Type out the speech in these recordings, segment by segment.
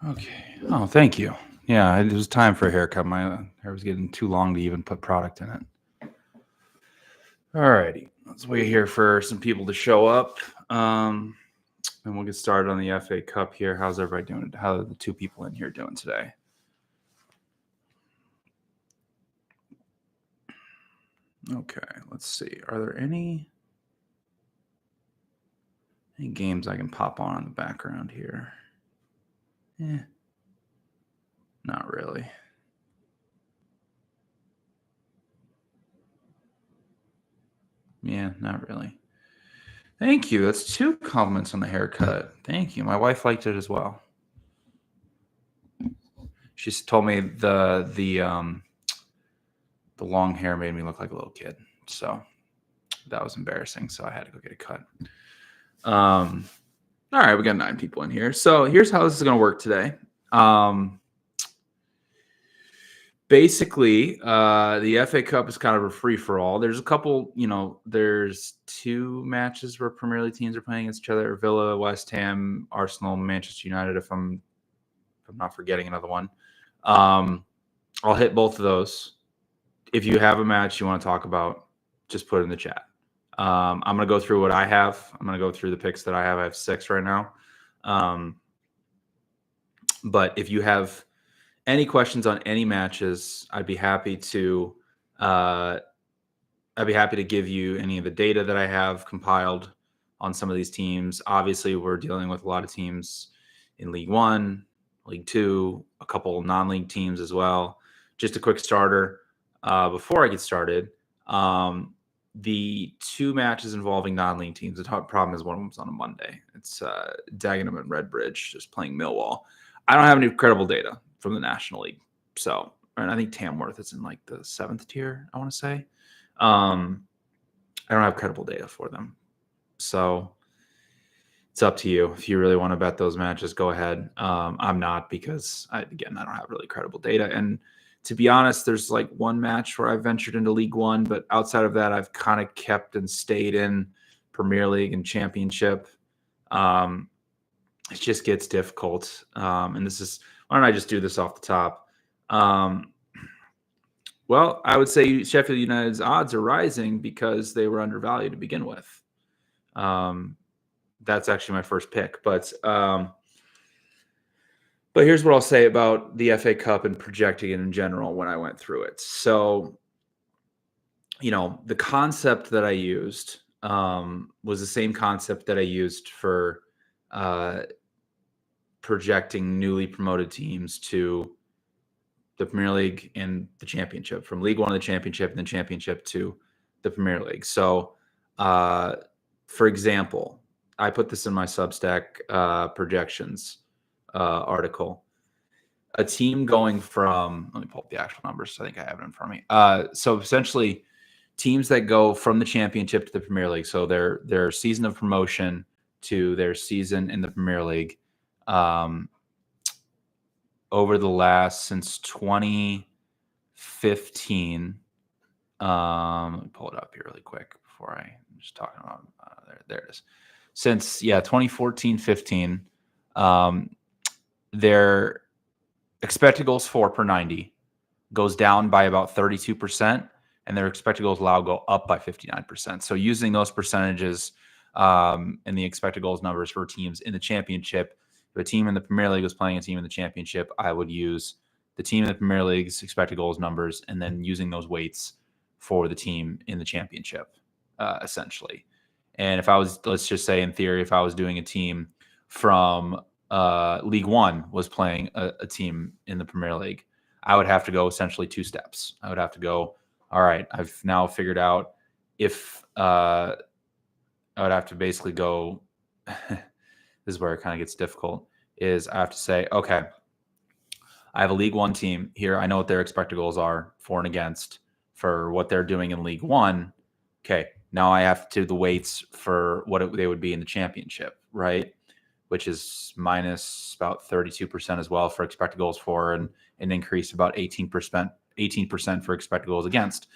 Okay. Oh, thank you. Yeah, it was time for a haircut. My hair was getting too long to even put product in it. All righty. Let's wait here for some people to show up. And we'll get started on the FA Cup here. How's everybody doing? How are the two people in here doing today? Okay, let's see. Are there any games I can pop on in the background here? Not really. Yeah, not really. Thank you. That's 2 compliments on the haircut. Thank you. My wife liked it as well. She told me the long hair made me look like a little kid. So that was embarrassing. So I had to go get a cut. All right, we got 9 people in here. So here's how this is going to work today. Basically, the FA Cup is kind of a free-for-all. There's a couple, there's 2 matches where Premier League teams are playing against each other: Villa, West Ham, Arsenal, Manchester United. If I'm not forgetting another one, I'll hit both of those. If you have a match you want to talk about, just put it in the chat. I'm going to go through what I have. I'm going to go through the picks that I have. I have 6 right now. But if you have any questions on any matches, I'd be happy to give you any of the data that I have compiled on some of these teams. Obviously, we're dealing with a lot of teams in League One, League Two, a couple non-league teams as well. Just a quick starter before I get started. The 2 matches involving non-league teams, the top problem is one of them's on a Monday. It's Dagenham and Redbridge just playing Millwall. I don't have any credible data from the National League. So, and I think Tamworth is in like the 7th tier, I want to say. I don't have credible data for them. So it's up to you. If you really want to bet those matches, go ahead. I'm not, because I don't have really credible data. And to be honest, there's like 1 match where I ventured into League One, but outside of that, I've kind of kept and stayed in Premier League and Championship. It just gets difficult. And why don't I just do this off the top? Well, I would say Sheffield United's odds are rising because they were undervalued to begin with. That's actually my first pick. But here's what I'll say about the FA Cup and projecting it in general when I went through it. So, the concept that I used was the same concept that I used for projecting newly promoted teams to the Premier League and the Championship, from League One to the Championship, and then Championship to the Premier League. So, for example, I put this in my Substack projections article. A team going from, let me pull up the actual numbers. I think I have it in front of me. So essentially, teams that go from the Championship to the Premier League, so their season of promotion to their season in the Premier League, over the last, since 2015, let me pull it up here really quick before I'm just talking about, there it is. Since 2014-15, their expected goals for per 90 goes down by about 32%, and their expected goals allowed go up by 59%. So using those percentages and the expected goals numbers for teams in the Championship, if a team in the Premier League was playing a team in the Championship, I would use the team in the Premier League's expected goals numbers and then using those weights for the team in the Championship, essentially. And if I was, let's just say in theory, if I was doing a team from League One was playing a team in the Premier League, I would have to go essentially 2 steps. I would have to go, all right, I've now figured out if I would have to basically go, this is where it kind of gets difficult, is I have to say, okay, I have a League One team here. I know what their expected goals are for and against for what they're doing in League One. Okay, now I have to do the weights for what they would be in the Championship, right? Which is minus about 32% as well for expected goals for, and an increase about 18% for expected goals against.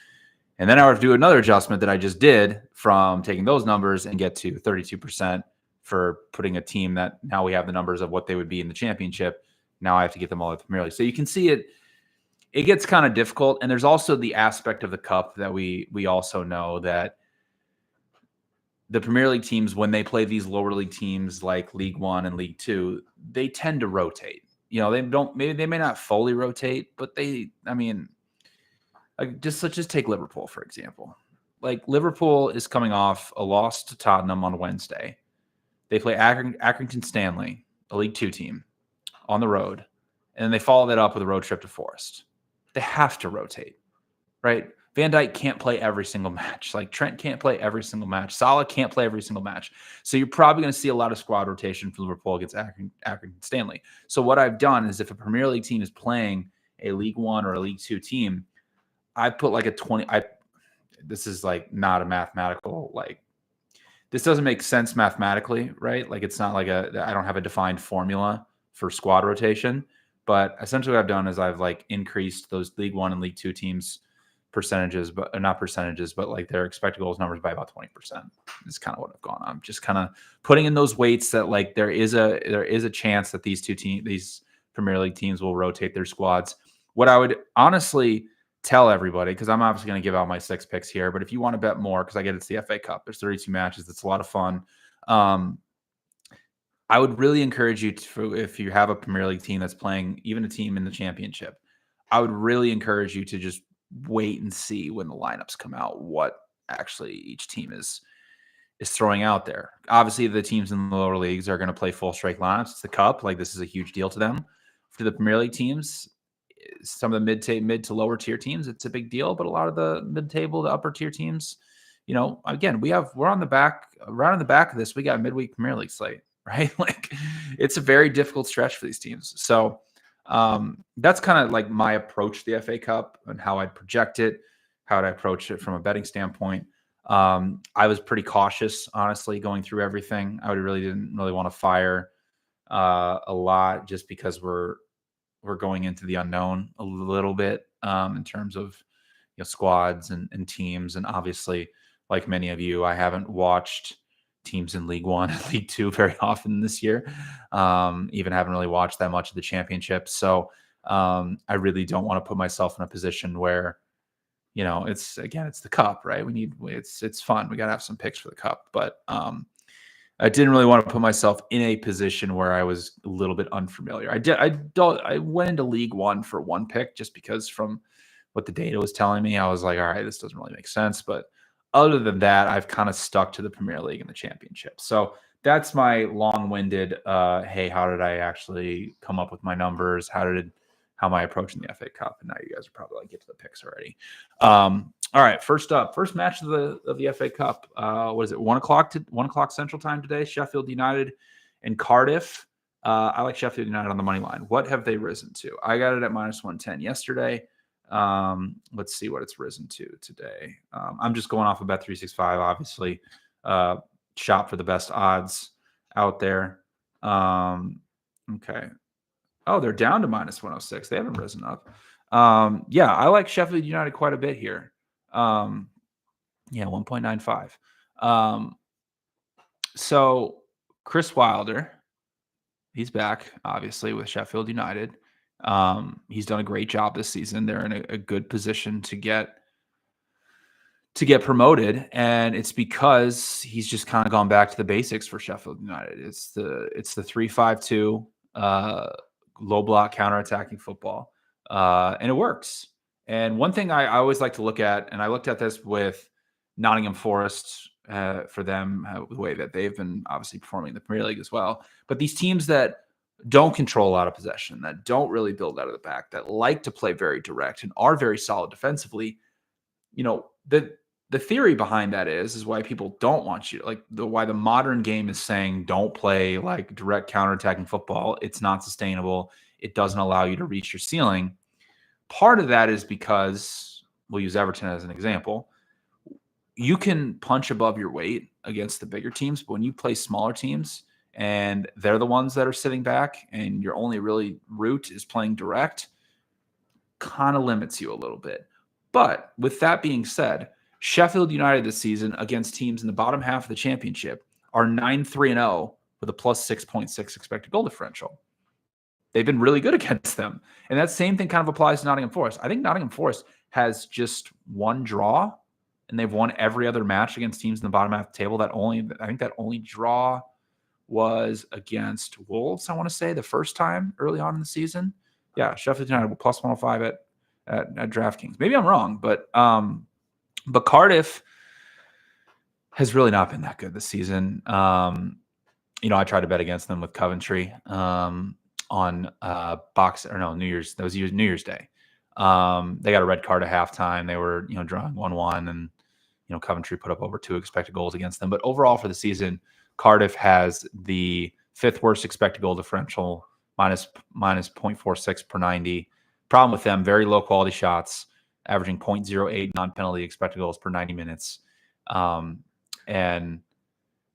And then I would do another adjustment that I just did from taking those numbers and get to 32% for putting a team that now we have the numbers of what they would be in the Championship Now I have to get them all at the Premier League. So you can see it gets kind of difficult. And there's also the aspect of the cup that we also know that the Premier League teams, when they play these lower league teams like League One and League Two, they tend to rotate. Maybe they may not fully rotate, but let's just take Liverpool, for example. Like Liverpool is coming off a loss to Tottenham on Wednesday. They play Accrington Stanley, a League Two team, on the road, and then they follow that up with a road trip to Forest. They have to rotate, right? Van Dijk can't play every single match. Like Trent can't play every single match. Salah can't play every single match. So you're probably going to see a lot of squad rotation for Liverpool against Accrington Stanley. So what I've done is if a Premier League team is playing a League One or a League Two team, I put like a 20. This is like not a mathematical, like this doesn't make sense mathematically, right? Like it's not like I don't have a defined formula for squad rotation, but essentially what I've done is I've like increased those League One and League Two teams percentages, but not percentages, but like their expected goals numbers by about 20%. Is kind of what I've gone on. Just kind of putting in those weights that like there is a chance that these Premier League teams will rotate their squads. What I would honestly tell everybody, because I'm obviously going to give out my 6 picks here, but if you want to bet more, because I get it's the FA Cup, there's 32 matches, it's a lot of fun. I would really encourage you to, if you have a Premier League team that's playing, even a team in the Championship, I would really encourage you to just wait and see when the lineups come out, what actually each team is throwing out there. Obviously, the teams in the lower leagues are going to play full strike lineups. It's the cup. Like this is a huge deal to them. For the Premier League teams, some of the mid to lower tier teams, it's a big deal. But a lot of the mid-table, the upper tier we're on the back, right on the back of this. We got a midweek Premier League slate, right? Like it's a very difficult stretch for these teams. So that's kind of like my approach to the FA Cup and how I'd project it, how I'd approach it from a betting standpoint. I was pretty cautious, honestly, going through everything. I didn't really want to fire a lot just because we're going into the unknown a little bit in terms of squads and teams. And obviously, like many of you, I haven't watched teams in League One and League Two very often this year. Even haven't really watched that much of the Championship. So I really don't want to put myself in a position where, it's the cup, right? It's fun. We got to have some picks for the cup, but I didn't really want to put myself in a position where I was a little bit unfamiliar. I went into League One for one pick just because from what the data was telling me, I was like, all right, this doesn't really make sense. But other than that, I've kind of stuck to the Premier League and the Championship. So that's my long-winded, hey, how did I actually come up with my numbers? How am I approaching the FA Cup? And now you guys are probably like, get to the picks already. All right, first match of the FA Cup. What is it? 1:00 Central Time today. Sheffield United and Cardiff. I like Sheffield United on the money line. What have they risen to? I got it at -110 yesterday. Let's see what it's risen to today. I'm just going off of Bet365, obviously. Shop for the best odds out there. Okay. Oh, they're down to -106. They haven't risen up. Yeah, I like Sheffield United quite a bit here. 1.95. So Chris Wilder, he's back, obviously, with Sheffield United. He's done a great job this season. They're in a good position to get promoted, and it's because he's just kind of gone back to the basics for Sheffield United. It's the 3-5-2 low block counterattacking football, and it works. And one thing I always like to look at, and I looked at this with Nottingham Forest for them, the way that they've been obviously performing in the Premier League as well. But these teams that don't control a lot of possession, that don't really build out of the back, that like to play very direct and are very solid defensively, the theory behind that is why people don't want you, why the modern game is saying don't play like direct counterattacking football. It's not sustainable. It doesn't allow you to reach your ceiling. Part of that is because, we'll use Everton as an example, you can punch above your weight against the bigger teams, but when you play smaller teams and they're the ones that are sitting back and your only really route is playing direct, kind of limits you a little bit. But with that being said, Sheffield United this season against teams in the bottom half of the Championship are 9-3-0 with a +6.6 expected goal differential. they've been really good against them. And that same thing kind of applies to Nottingham Forest. I think Nottingham Forest has just one draw, and they've won every other match against teams in the bottom half of the table. I think that only draw was against Wolves, I want to say, the first time early on in the season. Yeah, Sheffield United plus 105 at DraftKings. Maybe I'm wrong, but Cardiff has really not been that good this season. I tried to bet against them with Coventry on New Year's. That was New Year's Day. They got a red card at halftime. They were drawing 1-1, and Coventry put up over 2 expected goals against them. But overall for the season, Cardiff has the 5th worst expected goal differential, minus 0.46 per 90. Problem with them, very low quality shots, averaging 0.08 non-penalty expected goals per 90 minutes. And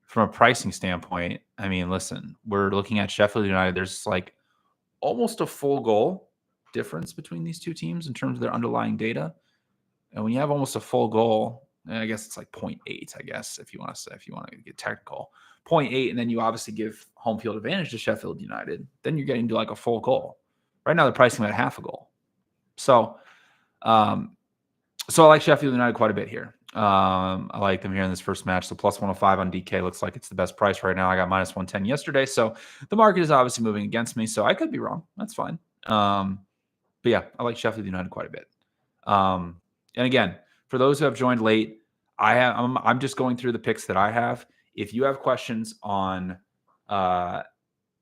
from a pricing standpoint, I mean, listen, we're looking at Sheffield United. There's like almost a full goal difference between these two teams in terms of their underlying data. And when you have almost a full goal, I guess it's like 0.8, I guess, if you want to get technical, 0.8, and then you obviously give home field advantage to Sheffield United, then you're getting to like a full goal. Right now, they're pricing at half a goal. So I like Sheffield United quite a bit here. I like them here in this first match. So plus 105 on DK looks like it's the best price right now. I got minus 110 yesterday. So the market is obviously moving against me. So I could be wrong. That's fine. But yeah, I like Sheffield United quite a bit. And again, for those who have joined late, I'm just going through the picks that I have. If you have questions on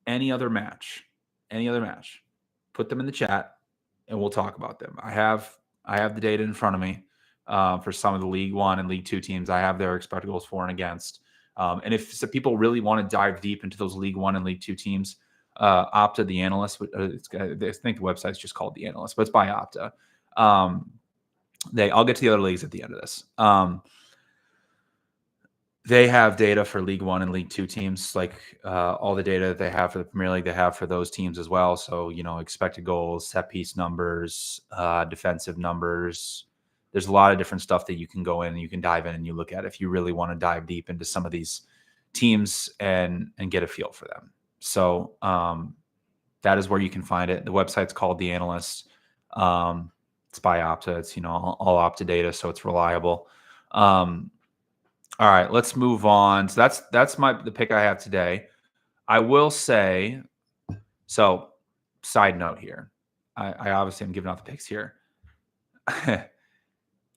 any other match, put them in the chat and we'll talk about them. I have the data in front of me for some of the League One and League Two teams. I have their expected goals for and against. And if some people really want to dive deep into those League One and League Two teams, Opta, the analyst, I think the website's just called The Analyst, but it's by Opta. I'll get to the other leagues at the end of this. They have data for League One and League Two teams, like all the data that they have for the Premier League, they have for those teams as well. So, expected goals, set piece numbers, defensive numbers. There's a lot of different stuff that you can go in and you can dive in and you look at if you really want to dive deep into some of these teams and get a feel for them. So that is where you can find it. The website's called The Analyst. It's by Opta. It's, all Opta data, so it's reliable. All right, let's move on. So that's the pick I have today. I will say, so side note here. I obviously am giving out the picks here.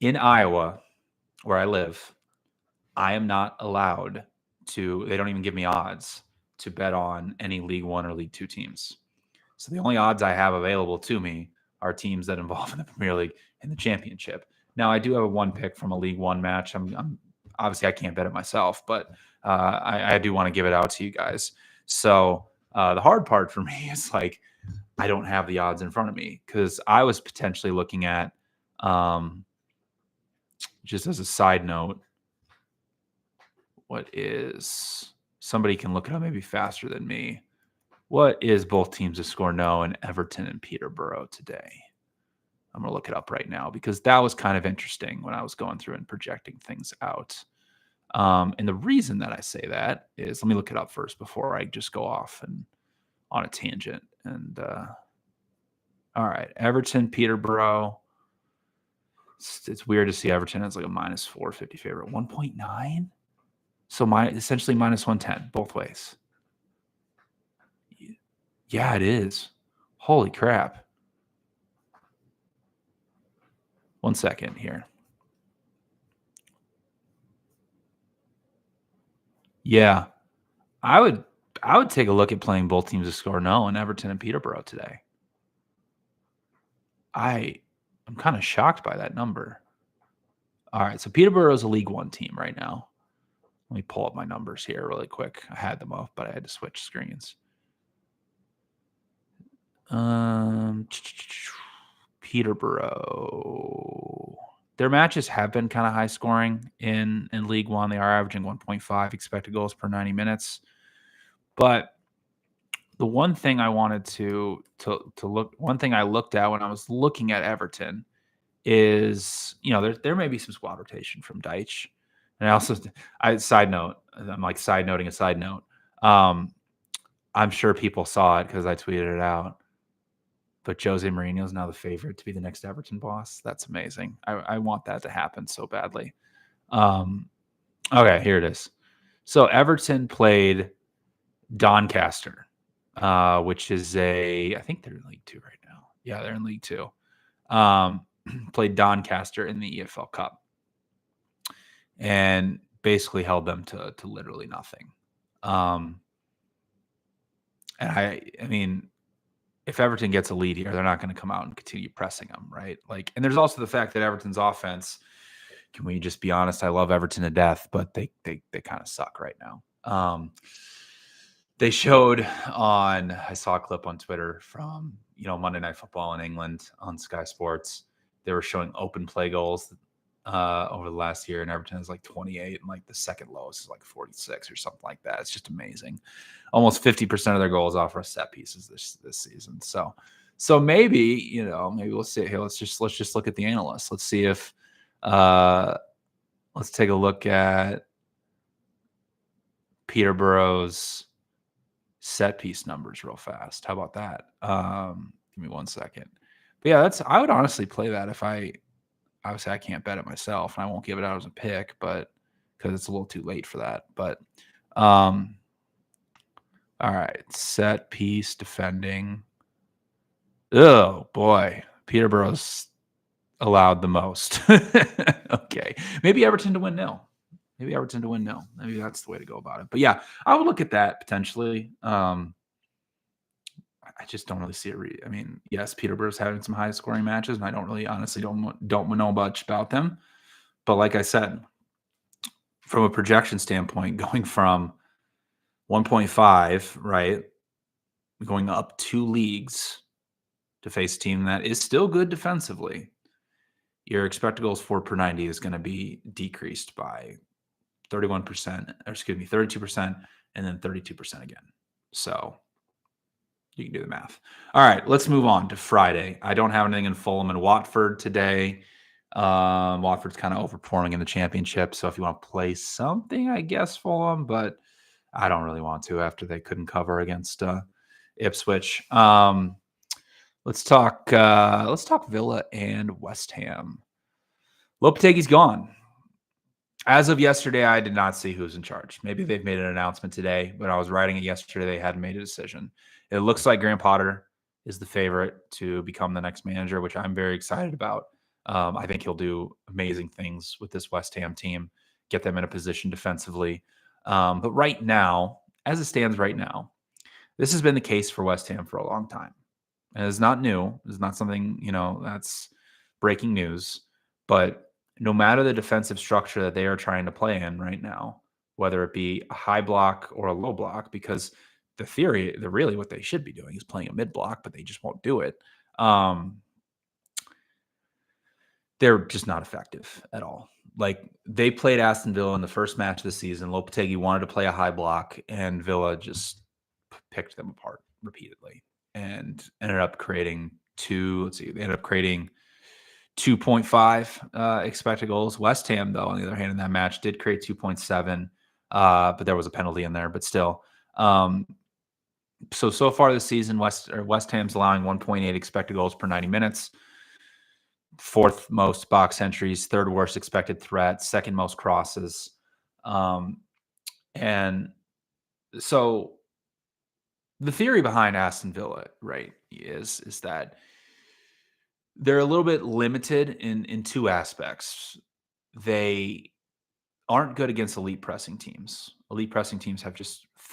In Iowa, where I live, I am not allowed to, they don't even give me odds to bet on any League One or League Two teams. So the only odds I have available to me are teams that involve in the Premier League and the Championship. Now, I do have a one pick from a League One match. I'm obviously I can't bet it myself, but I do want to give it out to you guys. So the hard part for me is like I don't have the odds in front of me because I was potentially looking at, just as a side note, somebody can look it up maybe faster than me. What is both teams to score no in Everton and Peterborough today? I'm going to look it up right now because that was kind of interesting when I was going through and projecting things out. And the reason that I say that is, let me look it up first before I just go off and on a tangent. And all right, Everton, Peterborough. It's weird to see Everton as like a minus 450 favorite, 1.9. So essentially minus 110 both ways. Yeah, it is. Holy crap. 1 second here. Yeah, I would take a look at playing both teams to score no in Everton and Peterborough today. I'm kind of shocked by that number. All right, so Peterborough is a League One team right now. Let me pull up my numbers here really quick. I had them up, but I had to switch screens. Peterborough. Their matches have been kind of high scoring in League One. They are averaging 1.5 expected goals per 90 minutes. But the one thing I wanted to look, one thing I looked at when I was looking at Everton is, there may be some squad rotation from Deitch. And side note, I'm like side noting a side note. I'm sure people saw it because I tweeted it out. but Jose Mourinho is now the favorite to be the next Everton boss. That's amazing. I want that to happen so badly. Okay, here it is. So Everton played Doncaster, which is I think they're in League Two right now. Yeah, they're in League Two. Played Doncaster in the EFL Cup and basically held them to literally nothing. And I mean, if Everton gets a lead here, they're not going to come out and continue pressing them, right? Like, and there's also the fact that Everton's offense, can we just be honest? I love Everton to death, but they kind of suck right now. They showed I saw a clip on Twitter from, Monday Night Football in England on Sky Sports. They were showing open play goals over the last year, and Everton is like 28, and like the second lowest is like 46 or something like that. It's just amazing. Almost 50% of their goals off are set pieces this season. So maybe, maybe we'll see. Hey, let's just look at the analysts. Let's see if let's take a look at Peterborough's set piece numbers real fast. How about that? Give me 1 second. But yeah, I would honestly play that if obviously I can't bet it myself, and I won't give it out as a pick, but because it's a little too late for that. But all right, set piece defending. Oh boy, Peterborough's allowed the most. Okay, maybe Everton to win nil. Maybe that's the way to go about it. But yeah, I would look at that potentially. I just don't really see it. I mean, yes, Peterborough's having some high scoring matches, and I honestly don't know much about them. But like I said, from a projection standpoint, going from 1.5, right, going up 2 leagues to face a team that is still good defensively, your expected goals for per 90 is going to be decreased by 31%, or excuse me, 32%, and then 32% again. So you can do the math. All right, let's move on to Friday. I don't have anything in Fulham and Watford today. Watford's kind of overperforming in the championship, so if you want to play something, I guess Fulham, but I don't really want to after they couldn't cover against Ipswich. Let's talk Villa and West Ham. Lopetegui's gone. As of yesterday, I did not see who's in charge. Maybe they've made an announcement today, but I was writing it yesterday. They hadn't made a decision. It looks like Graham Potter is the favorite to become the next manager, which I'm very excited about. I think he'll do amazing things with this West Ham team, get them in a position defensively. But right now, as it stands right now, this has been the case for West Ham for a long time. And it's not new. It's not something, that's breaking news. But no matter the defensive structure that they are trying to play in right now, whether it be a high block or a low block, because really what they should be doing is playing a mid block, but they just won't do it. They're just not effective at all. Like, they played Aston Villa in the first match of the season. Lopetegui wanted to play a high block, and Villa just picked them apart repeatedly and ended up creating 2.5 expected goals. West Ham, though, on the other hand, in that match did create 2.7, but there was a penalty in there. But still, so far this season, West Ham's allowing 1.8 expected goals per 90 minutes, 4th most box entries, 3rd worst expected threat, 2nd most crosses, and so the theory behind Aston Villa, right, is that they're a little bit limited in 2 aspects. They aren't good against elite pressing teams. Elite pressing teams have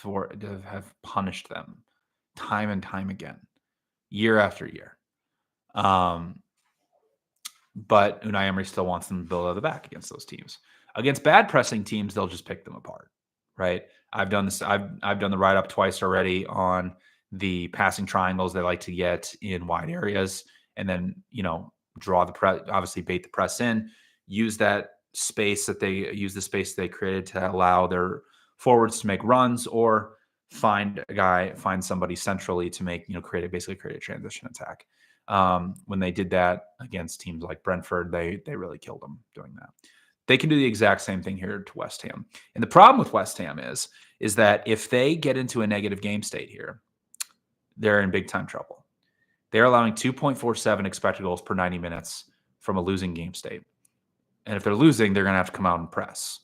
have punished them time and time again, year after year. But Unai Emery still wants them to build out of the back against those teams. Against bad pressing teams, they'll just pick them apart, right? I've done this. I've done the write-up twice already on the passing triangles they like to get in wide areas, and then, draw the press, obviously bait the press in, use the space they created to allow their forwards to make runs, or find somebody centrally to make, basically create a transition attack. When they did that against teams like Brentford, they really killed them doing that. They can do the exact same thing here to West Ham. And the problem with West Ham is that if they get into a negative game state here, they're in big time trouble. They're allowing 2.47 expected goals per 90 minutes from a losing game state. And if they're losing, they're going to have to come out and press.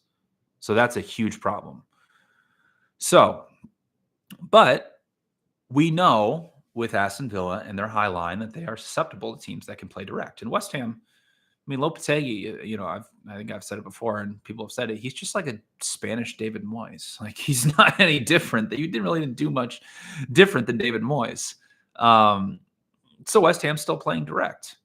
So that's a huge problem. So, but we know with Aston Villa and their high line that they are susceptible to teams that can play direct. And West Ham, I mean, Lopetegui, I think I've said it before and people have said it. He's just like a Spanish David Moyes. Like, he's not any different. You didn't really do much different than David Moyes. So West Ham's still playing direct.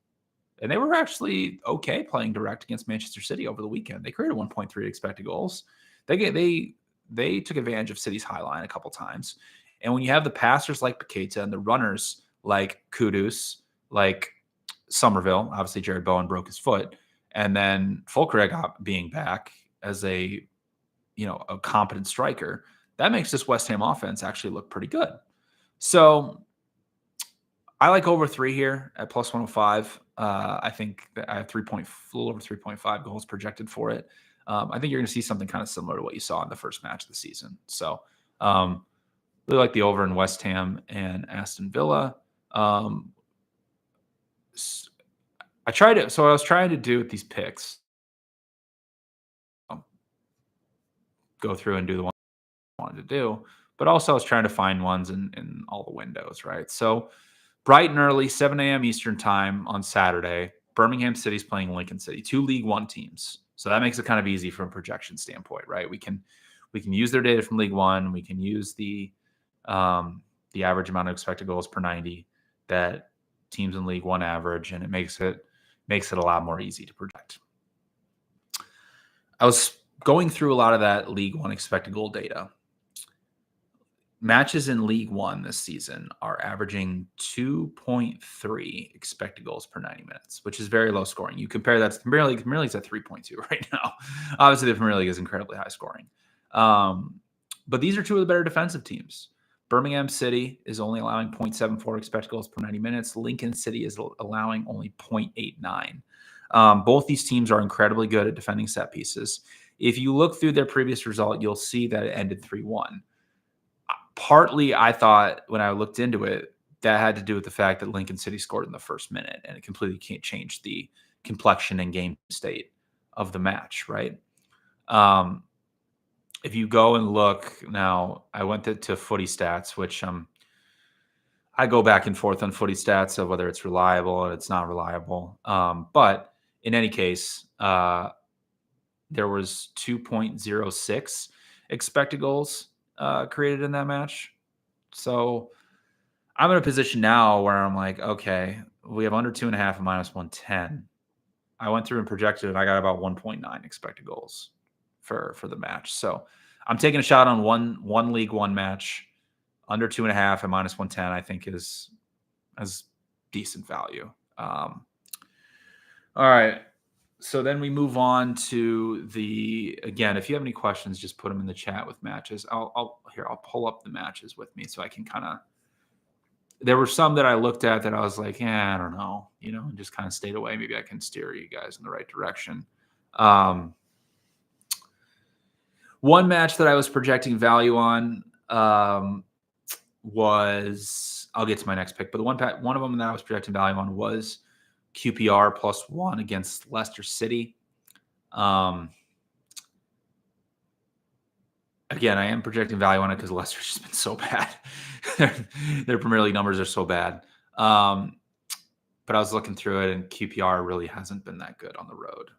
And they were actually okay playing direct against Manchester City over the weekend. They created 1.3 expected goals. They took advantage of City's high line a couple times. And when you have the passers like Paqueta and the runners like Kudus, like Somerville, obviously Jared Bowen broke his foot, and then Fulkrug being back as a competent striker, that makes this West Ham offense actually look pretty good. So I like over 3 here at plus 105. I think that I have a little over 3.5 goals projected for it. I think you're going to see something kind of similar to what you saw in the first match of the season. So really like the over in West Ham and Aston Villa. I was trying to do with these picks, go through and do the one I wanted to do, but also I was trying to find ones in all the windows, right? So bright and early, 7 a.m. Eastern time on Saturday, Birmingham City's playing Lincoln City, 2 League One teams. So that makes it kind of easy from a projection standpoint, right? We can use their data from League One. We can use the average amount of expected goals per 90 that teams in League One average, and it makes it a lot more easy to project. I was going through a lot of that League One expected goal data. Matches in League One this season are averaging 2.3 expected goals per 90 minutes, which is very low scoring. You compare that to the Premier League. The Premier League's at 3.2 right now. Obviously, the Premier League is incredibly high scoring. But these are two of the better defensive teams. Birmingham City is only allowing 0.74 expected goals per 90 minutes. Lincoln City is allowing only 0.89. Both these teams are incredibly good at defending set pieces. If you look through their previous result, you'll see that it ended 3-1. Partly, I thought when I looked into it, that had to do with the fact that Lincoln City scored in the first minute, and it completely can't change the complexion and game state of the match, right? If you go and look now, I went to Footy Stats, which I go back and forth on Footy Stats of whether it's reliable or it's not reliable. But in any case, there was 2.06 expected goals created in that match. So I'm in a position now where I'm like, okay, we have under 2.5 and minus 110. I went through and projected it. I got about 1.9 expected goals for the match. So I'm taking a shot on one League One match under 2.5 and minus 110. I think is decent value. All right. So then we move on to again, if you have any questions, just put them in the chat with matches. I'll pull up the matches with me so I can kind of, there were some that I looked at that I was like, I don't know, and just kind of stayed away. Maybe I can steer you guys in the right direction. One match that I was projecting value on was, I'll get to my next pick, but one of them that I was projecting value on was QPR +1 against Leicester City. Again, I am projecting value on it because Leicester's just been so bad. Their Premier League numbers are so bad. But I was looking through it, and QPR really hasn't been that good on the road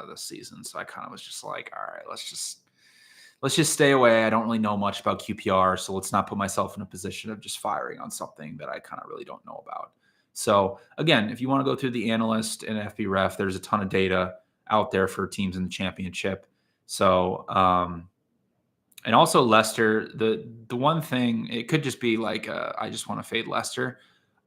this season. So I kind of was just like, all right, let's just stay away. I don't really know much about QPR, so let's not put myself in a position of just firing on something that I kind of really don't know about. So again, if you want to go through the analyst and FBref, there's a ton of data out there for teams in the championship. So, and also Leicester, the one thing, it could just be like, I just want to fade Leicester.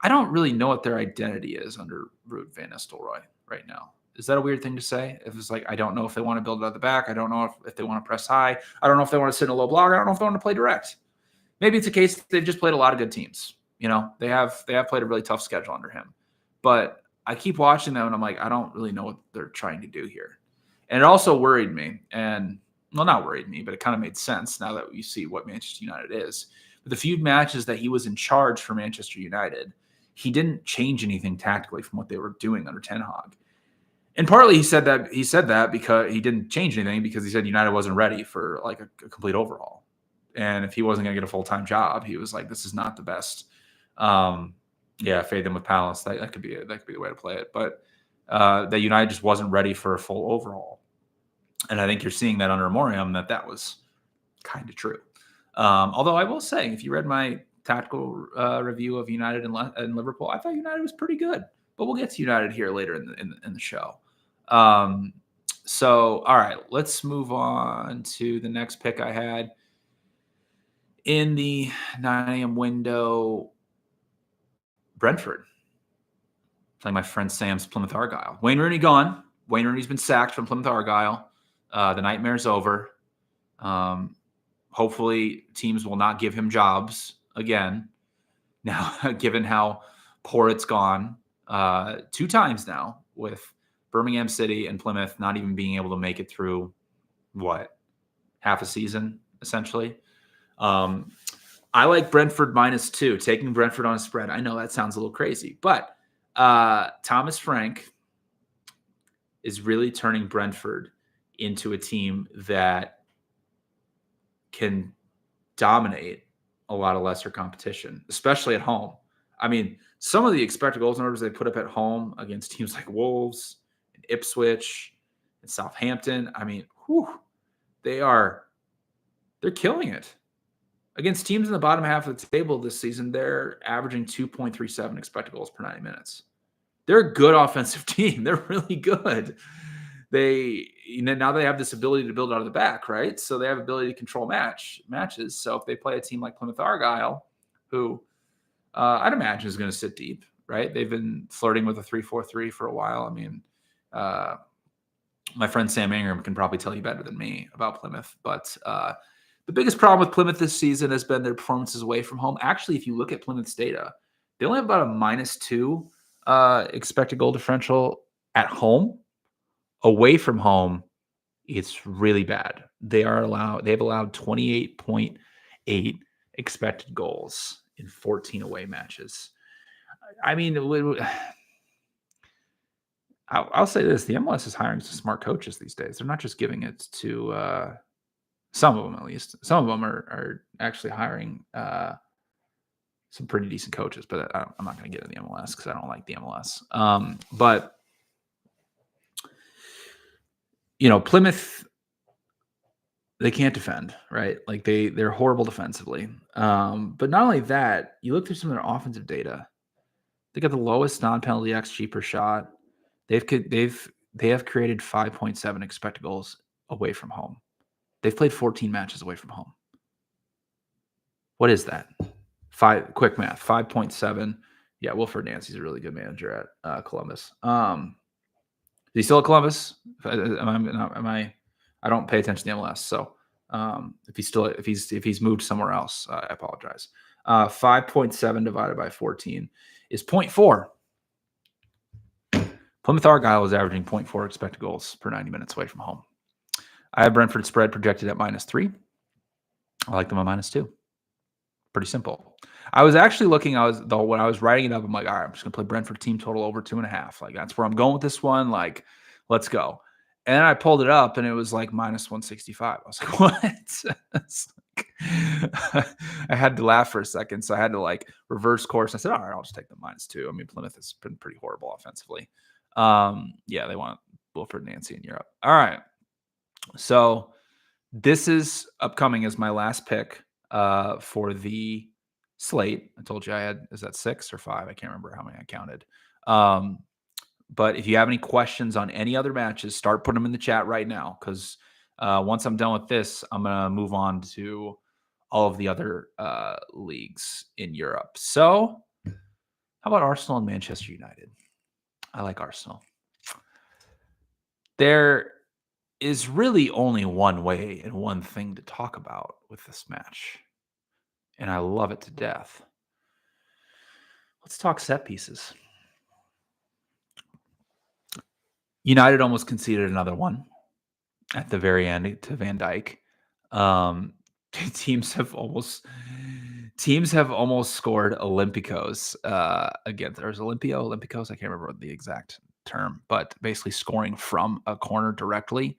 I don't really know what their identity is under Ruud van Nistelrooy right now. Is that a weird thing to say? If it's like, I don't know if they want to build it at the back. I don't know if they want to press high. I don't know if they want to sit in a low block. I don't know if they want to play direct. Maybe it's a case that they've just played a lot of good teams. They have played a really tough schedule under him. But I keep watching them, and I'm like, I don't really know what they're trying to do here. And it also worried me. And, well, not worried me, but it kind of made sense now that you see what Manchester United is. But the few matches that he was in charge for Manchester United, he didn't change anything tactically from what they were doing under Ten Hag. And partly he said that because he didn't change anything because he said United wasn't ready for like a complete overhaul. And if he wasn't going to get a full-time job, he was like, this is not the best. Fade them with Palace. That could be the way to play it. But that United just wasn't ready for a full overhaul. And I think you're seeing that under Morium that was kind of true. Although I will say, if you read my tactical review of United and Liverpool, I thought United was pretty good. But we'll get to United here later in the show. So, all right, let's move on to the next pick I had. In the 9 a.m. window, Brentford. Playing my friend Sam's Plymouth Argyle. Wayne Rooney gone. Wayne Rooney's been sacked from Plymouth Argyle. The nightmare's over. Hopefully teams will not give him jobs again. Now, given how poor it's gone 2 times now with Birmingham City and Plymouth not even being able to make it through, half a season, essentially. I like Brentford -2, taking Brentford on a spread. I know that sounds a little crazy, but Thomas Frank is really turning Brentford into a team that can dominate a lot of lesser competition, especially at home. I mean, some of the expected goals numbers they put up at home against teams like Wolves and Ipswich and Southampton, I mean, they're killing it. Against teams in the bottom half of the table this season, they're averaging 2.37 expected goals per 90 minutes. They're a good offensive team. They're really good. Now they have this ability to build out of the back, right? So they have ability to control matches. So if they play a team like Plymouth Argyle, who I'd imagine is going to sit deep, right? They've been flirting with a 3-4-3 for a while. I mean, my friend Sam Ingram can probably tell you better than me about Plymouth, but the biggest problem with Plymouth this season has been their performances away from home. Actually, if you look at Plymouth's data, they only have about a -2 expected goal differential at home. Away from home, it's really bad. They've allowed 28.8 expected goals in 14 away matches. I mean, I'll say this: the MLS is hiring some smart coaches these days. They're not just giving it to some of them, at least. Some of them are actually hiring some pretty decent coaches, but I'm not going to get in the MLS because I don't like the MLS. But Plymouth, they can't defend, right? Like they're horrible defensively. But not only that, you look through some of their offensive data. They got the lowest non-penalty XG per shot. They have created 5.7 expected goals away from home. They've played 14 matches away from home. What is that? Quick math, 5.7. Yeah, Wilfred Nancy's a really good manager at Columbus. Is he still at Columbus? I don't pay attention to the MLS, so if he's moved somewhere else, I apologize. 5.7 divided by 14 is 0.4. Plymouth Argyle is averaging 0.4 expected goals per 90 minutes away from home. I have Brentford spread projected at -3. I like them at -2. Pretty simple. I was actually looking, when I was writing it up, I'm like, all right, I'm just going to play Brentford team total over 2.5. Like, that's where I'm going with this one. Like, let's go. And then I pulled it up, and it was like -165. I was like, what? I had to laugh for a second, so I had to reverse course. I said, all right, I'll just take the -2. I mean, Plymouth has been pretty horrible offensively. They want Wilfred Nancy in Europe. All right. So this is upcoming as my last pick for the slate. I told you is that 6 or 5? I can't remember how many I counted. But if you have any questions on any other matches, start putting them in the chat right now. Because once I'm done with this, I'm going to move on to all of the other leagues in Europe. So how about Arsenal and Manchester United? I like Arsenal. There is really only one way and one thing to talk about with this match. And I love it to death. Let's talk set pieces. United almost conceded another one at the very end to Van Dijk. Teams have almost Teams have almost scored Olympicos against, there's Olympicos. I can't remember the exact term, but basically scoring from a corner directly.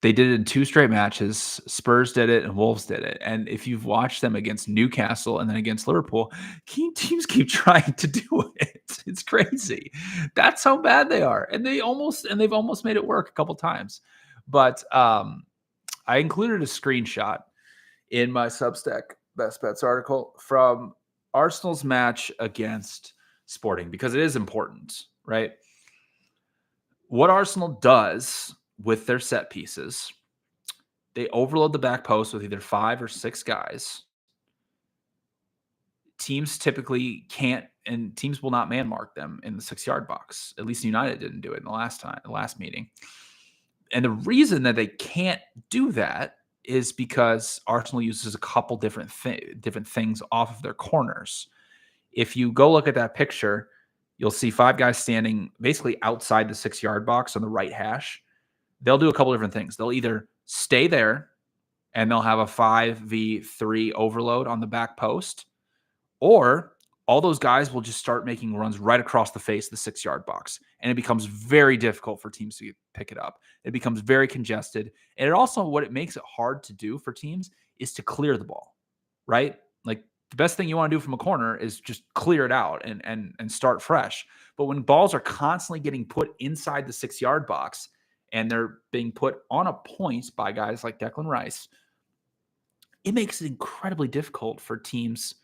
They did it in 2 straight matches. Spurs did it and Wolves did it. And if you've watched them against Newcastle and then against Liverpool, teams keep trying to do it. It's crazy. That's how bad they are. And they've almost made it work a couple times. But I included a screenshot in my Substack Best Bets article from Arsenal's match against Sporting because it is important, right? What Arsenal does with their set pieces, they overload the back post with either 5 or 6 guys. Teams typically can't, and teams will not man mark them in the 6-yard box. At least United didn't do it in the last meeting. And the reason that they can't do that is because Arsenal uses a couple different things off of their corners. If you go look at that picture, you'll see 5 guys standing basically outside the 6-yard box on the right hash. They'll do a couple different things. They'll either stay there and they'll have a 5v3 overload on the back post, or all those guys will just start making runs right across the face of the 6-yard box. And it becomes very difficult for teams to pick it up. It becomes very congested. And it also, what it makes it hard to do for teams is to clear the ball, right? Like the best thing you want to do from a corner is just clear it out and start fresh. But when balls are constantly getting put inside the 6-yard box and they're being put on a point by guys like Declan Rice, it makes it incredibly difficult for teams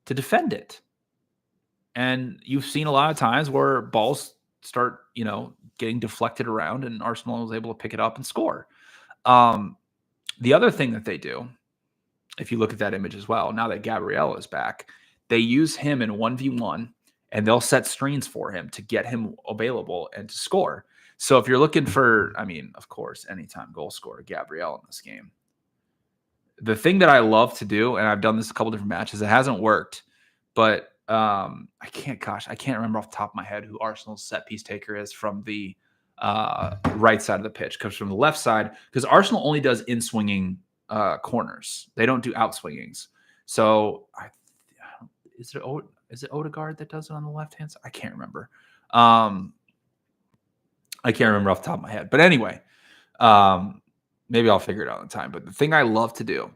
to defend it. And you've seen a lot of times where balls start, getting deflected around and Arsenal was able to pick it up and score. The other thing that they do, if you look at that image as well, now that Gabriel is back, they use him in 1v1 and they'll set screens for him to get him available and to score. So if you're looking for, of course, anytime goal scorer, Gabriel in this game. The thing that I love to do, and I've done this a couple different matches, it hasn't worked, but I can't remember off the top of my head who Arsenal's set piece taker is from the right side of the pitch. Comes from the left side because Arsenal only does in-swinging corners. They don't do out-swingings. So is it Odegaard that does it on the left-hand side? I can't remember. I can't remember off the top of my head. But anyway, maybe I'll figure it out in time. But the thing I love to do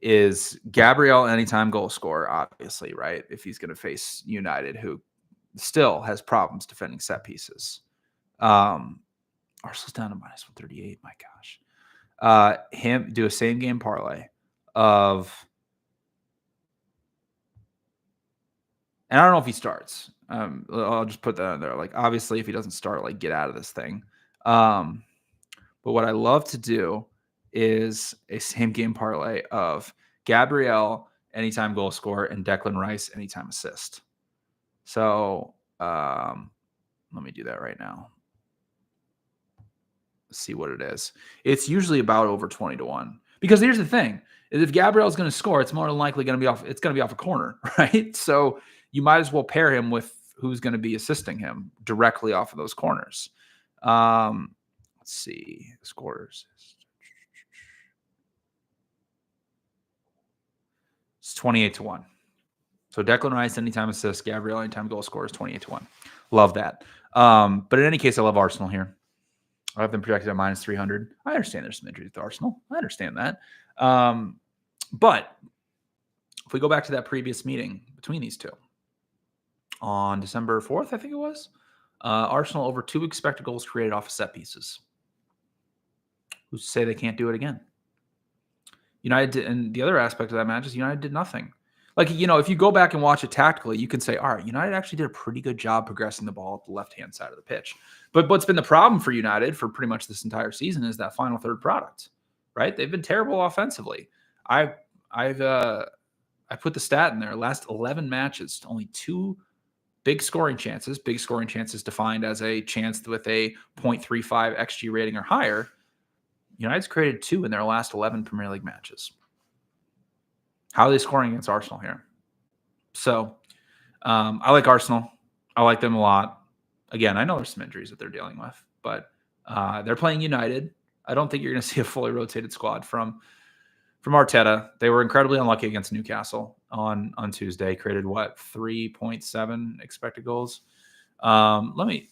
is Gabriel, anytime goal scorer, obviously, right? If he's going to face United, who still has problems defending set pieces. Arsenal's down to -138. My gosh. Him do a same game parlay of, and I don't know if he starts. I'll just put that on there. Like, obviously, if he doesn't start, like, get out of this thing. But what I love to do is a same game parlay of Gabriel, anytime goal scorer, and Declan Rice, anytime assist. So let me do that right now. Let's see what it is. It's usually about over 20-1. Because here's the thing, is if Gabriel's going to score, it's more than likely going to be off. It's going to be off a corner, right? So you might as well pair him with who's going to be assisting him directly off of those corners. Let's see. Scores. It's 28-1. So Declan Rice, anytime assist, Gabriel, anytime goal score is 28-1. Love that. But in any case, I love Arsenal here. I have them projected at -300. I understand there's some injuries with Arsenal. I understand that. But if we go back to that previous meeting between these two, on December 4th, I think it was, Arsenal over 2 expected goals created off of set pieces. Who's to say they can't do it again? United did, and the other aspect of that match is United did nothing. Like, if you go back and watch it tactically, you can say, all right, United actually did a pretty good job progressing the ball up the left-hand side of the pitch. But what's been the problem for United for pretty much this entire season is that final third product, right? They've been terrible offensively. I put the stat in there. Last 11 matches, only 2 big scoring chances defined as a chance with a 0.35 XG rating or higher. United's created 2 in their last 11 Premier League matches. How are they scoring against Arsenal here? So I like Arsenal. I like them a lot. Again, I know there's some injuries that they're dealing with, but they're playing United. I don't think you're going to see a fully rotated squad from from Arteta. They were incredibly unlucky against Newcastle on Tuesday. Created what 3.7 expected goals. Let me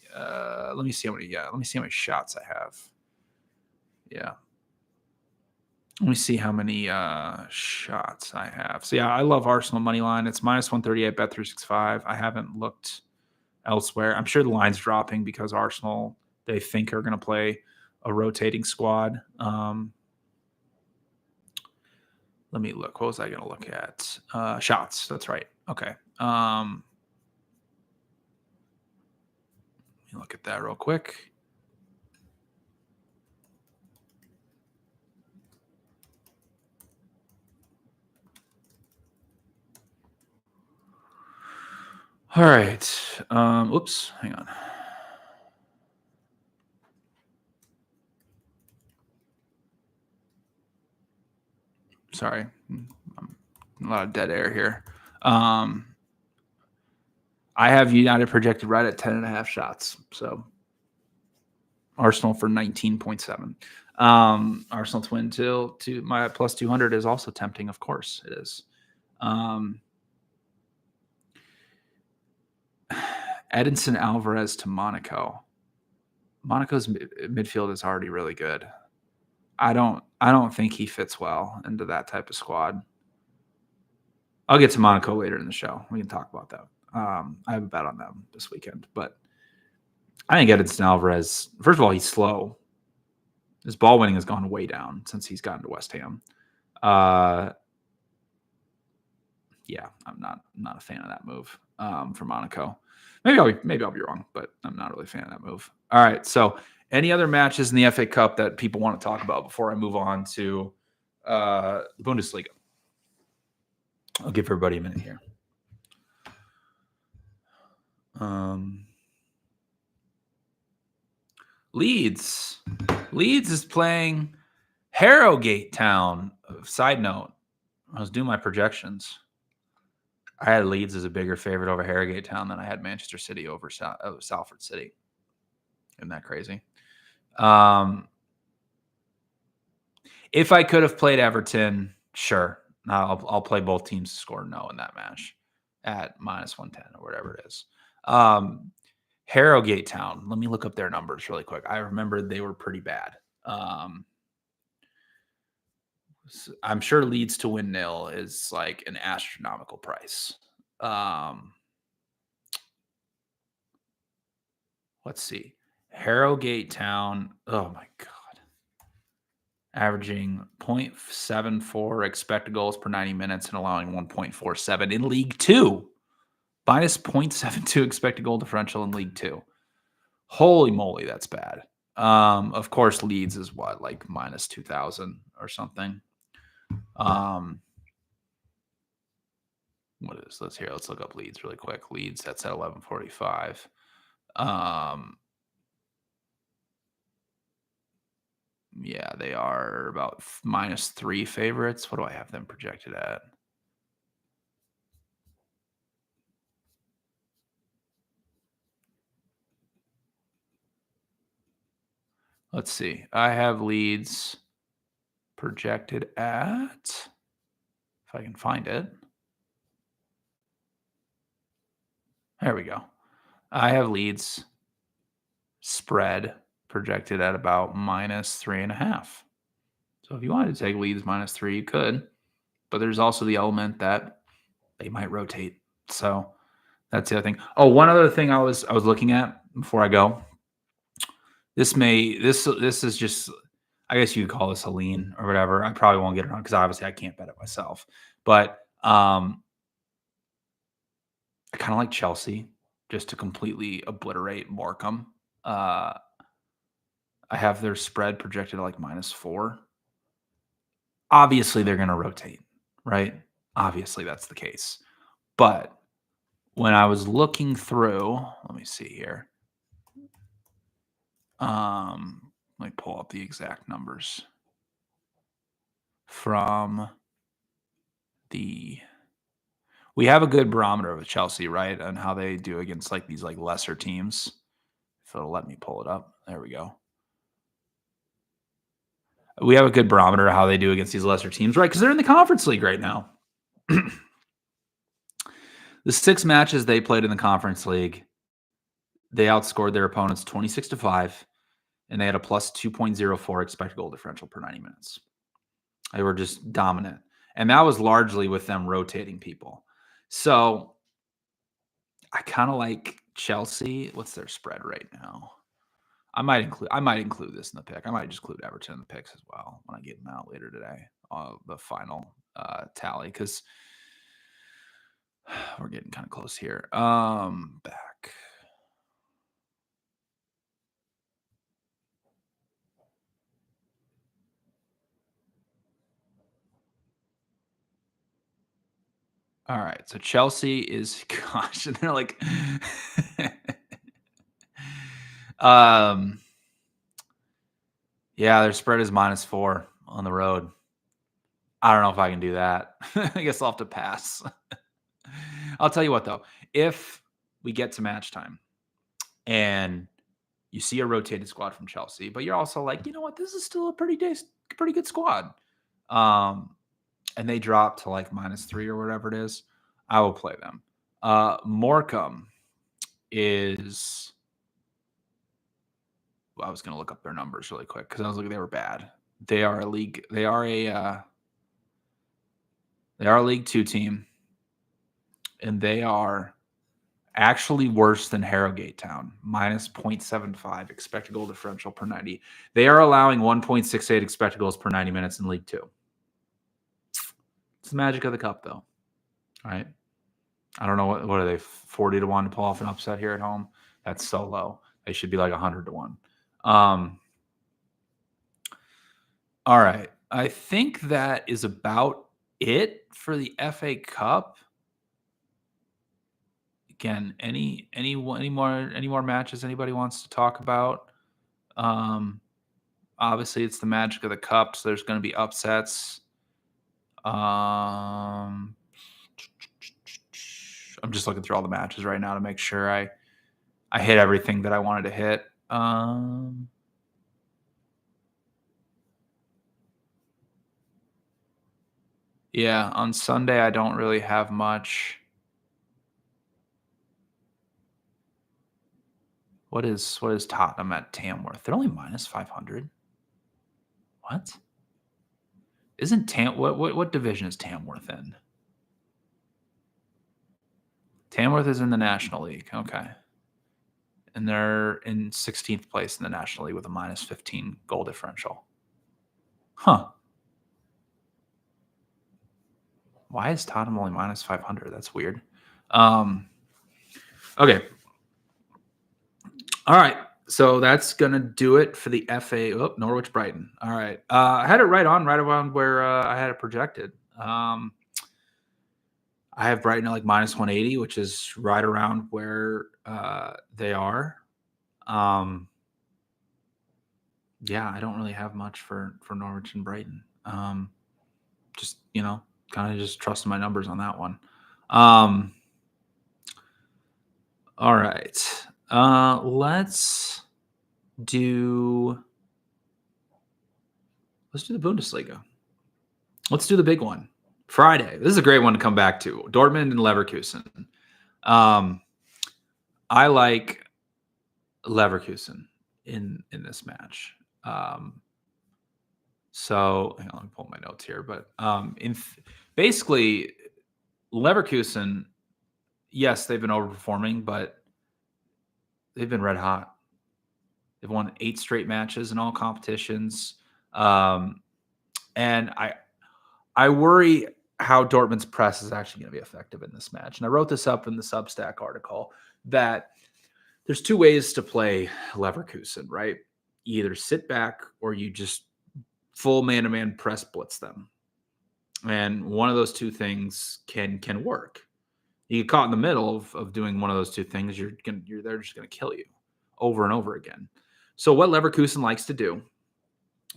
see how many. Yeah, let me see how many shots I have. Yeah. Let me see how many shots I have. So yeah, I love Arsenal money line. It's -138 bet365. I haven't looked elsewhere. I'm sure the line's dropping because Arsenal they think are going to play a rotating squad. Let me look. What was I going to look at? Shots. That's right. Okay. Let me look at that real quick. All right. Oops. Hang on. Sorry. A lot of dead air here. I have United projected right at 10.5 shots. So Arsenal for 19.7. Arsenal to win to my plus 200 is also tempting. Of course it is. Edinson Alvarez to Monaco. Monaco's midfield is already really good. I don't think he fits well into that type of squad. I'll get to Monaco later in the show. We can talk about that. I have a bet on them this weekend, but I think Edinson Alvarez, first of all, he's slow. His ball winning has gone way down since he's gotten to West Ham. Yeah, I'm not a fan of that move for Monaco. Maybe I'll be wrong, but I'm not really a fan of that move. All right, so any other matches in the FA Cup that people want to talk about before I move on to the Bundesliga? I'll give everybody a minute here. Leeds is playing Harrogate Town. Side note, I was doing my projections. I had Leeds as a bigger favorite over Harrogate Town than I had Manchester City over Salford City. Isn't that crazy? If I could have played Everton, sure. I'll play both teams to score no in that match at -110 or whatever it is. Harrogate Town. Let me look up their numbers really quick. I remember they were pretty bad. I'm sure Leeds to win 0 is like an astronomical price. Let's see. Harrogate Town. Oh my God. Averaging 0.74 expected goals per 90 minutes and allowing 1.47 in League 2. Minus 0.72 expected goal differential in League 2. Holy moly, that's bad. Of course, Leeds is what, like minus 2,000 or something. What is this here? Let's look up Leeds really quick. Leeds, that's at 1145. Yeah, they are about -3 favorites. What do I have them projected at? Let's see. I have Leeds projected at, if I can find it. There we go. I have Leeds spread projected at about -3.5. So if you wanted to take Leeds -3, you could. But there's also the element that they might rotate. So that's the other thing. Oh, one other thing I was looking at before I go. This is just, I guess you could call this a lean or whatever. I probably won't get it on because obviously I can't bet it myself. But I kind of like Chelsea just to completely obliterate Morecambe. I have their spread projected at like -4. Obviously, they're going to rotate, right? Obviously, that's the case. But when I was looking through, let me see here. Let me pull up the exact numbers from we have a good barometer with Chelsea, right? And how they do against like these like lesser teams. If it'll let me pull it up. There we go. we have a good barometer of how they do against these lesser teams, right? Because they're in the Conference League right now. The 6 matches they played in the Conference League, they outscored their opponents 26-5, and they had a plus 2.04 expected goal differential per 90 minutes. They were just dominant. And that was largely with them rotating people. So I kind of like Chelsea. What's their spread right now? I might include this in the pick. I might just include Everton in the picks as well when I get them out later today. The final tally, because we're getting kind of close here. Back. All right, so Chelsea is gosh, and they're like, yeah, their spread is -4 on the road. I don't know if I can do that. I guess I'll have to pass. I'll tell you what, though, if we get to match time and you see a rotated squad from Chelsea, but you're also like, you know what, this is still a pretty good squad, and they drop to like -3 or whatever it is, I will play them. Morecambe is. Well, I was going to look up their numbers really quick because I was looking. They were bad. They are a league. They are a League Two team, and they are actually worse than Harrogate Town, minus 0.75 expected goal differential per 90. They are allowing 1.68 expected goals per 90 minutes in League Two. It's the magic of the cup, though. All right. I don't know what are they 40 to 1 to pull off an upset here at home. That's so low. They should be like 100 to 1. All right. I think that is about it for the FA Cup. Again, any more matches anybody wants to talk about? Obviously, it's the magic of the cup, so there's going to be upsets. I'm just looking through all the matches right now to make sure I hit everything that I wanted to hit. Yeah, on Sunday I don't really have much. What is Tottenham at Tamworth? They're only minus 500. What? Isn't what division is Tamworth in? Tamworth is in the National League. Okay. And they're in 16th place in the National League with a minus 15 goal differential. Huh. Why is Tottenham only minus 500? That's weird. Okay. All right. So that's going to do it for the FA. Oh, Norwich Brighton. All right. I had it right around where I had it projected. I have Brighton at like minus 180, which is right around where they are. Yeah, I don't really have much for Norwich and Brighton. Just, kind of just trusting my numbers on that one. All right. Let's do the Bundesliga. Let's do the big one. Friday. This is a great one to come back to. Dortmund and Leverkusen. I like Leverkusen in this match. So hang on, let me pull my notes here. But basically, Leverkusen, yes, they've been overperforming, but they've been red hot. They've won 8 straight matches in all competitions. And I worry how Dortmund's press is actually going to be effective in this match. And I wrote this up in the Substack article that there's 2 ways to play Leverkusen, right? You either sit back or you just full man-to-man press blitz them. And one of those 2 things can work. You get caught in the middle of doing one of those 2 things, they're just going to kill you over and over again. So what Leverkusen likes to do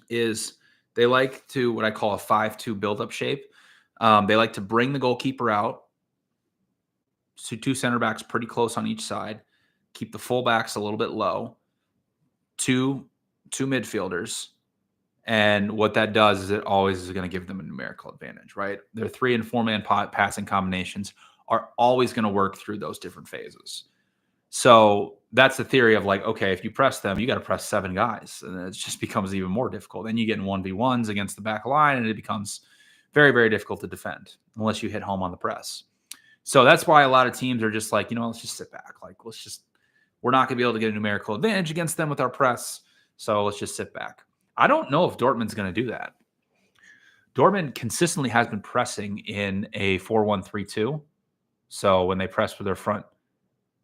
is they like to what I call a 5-2 build-up shape. They like to bring the goalkeeper out, so 2 center backs pretty close on each side, keep the fullbacks a little bit low, two midfielders, And what that does is it always is going to give them a numerical advantage, right? Their 3 and 4 man passing combinations are always going to work through those different phases. So that's the theory of like, okay, if you press them, you got to press 7 guys, and it just becomes even more difficult. Then you get in 1v1s against the back line, and it becomes very, very difficult to defend unless you hit home on the press. So that's why a lot of teams are just like, let's just sit back. Like, we're not going to be able to get a numerical advantage against them with our press. So let's just sit back. I don't know if Dortmund's going to do that. Dortmund consistently has been pressing in a 4-1-3-2. So when they press with their front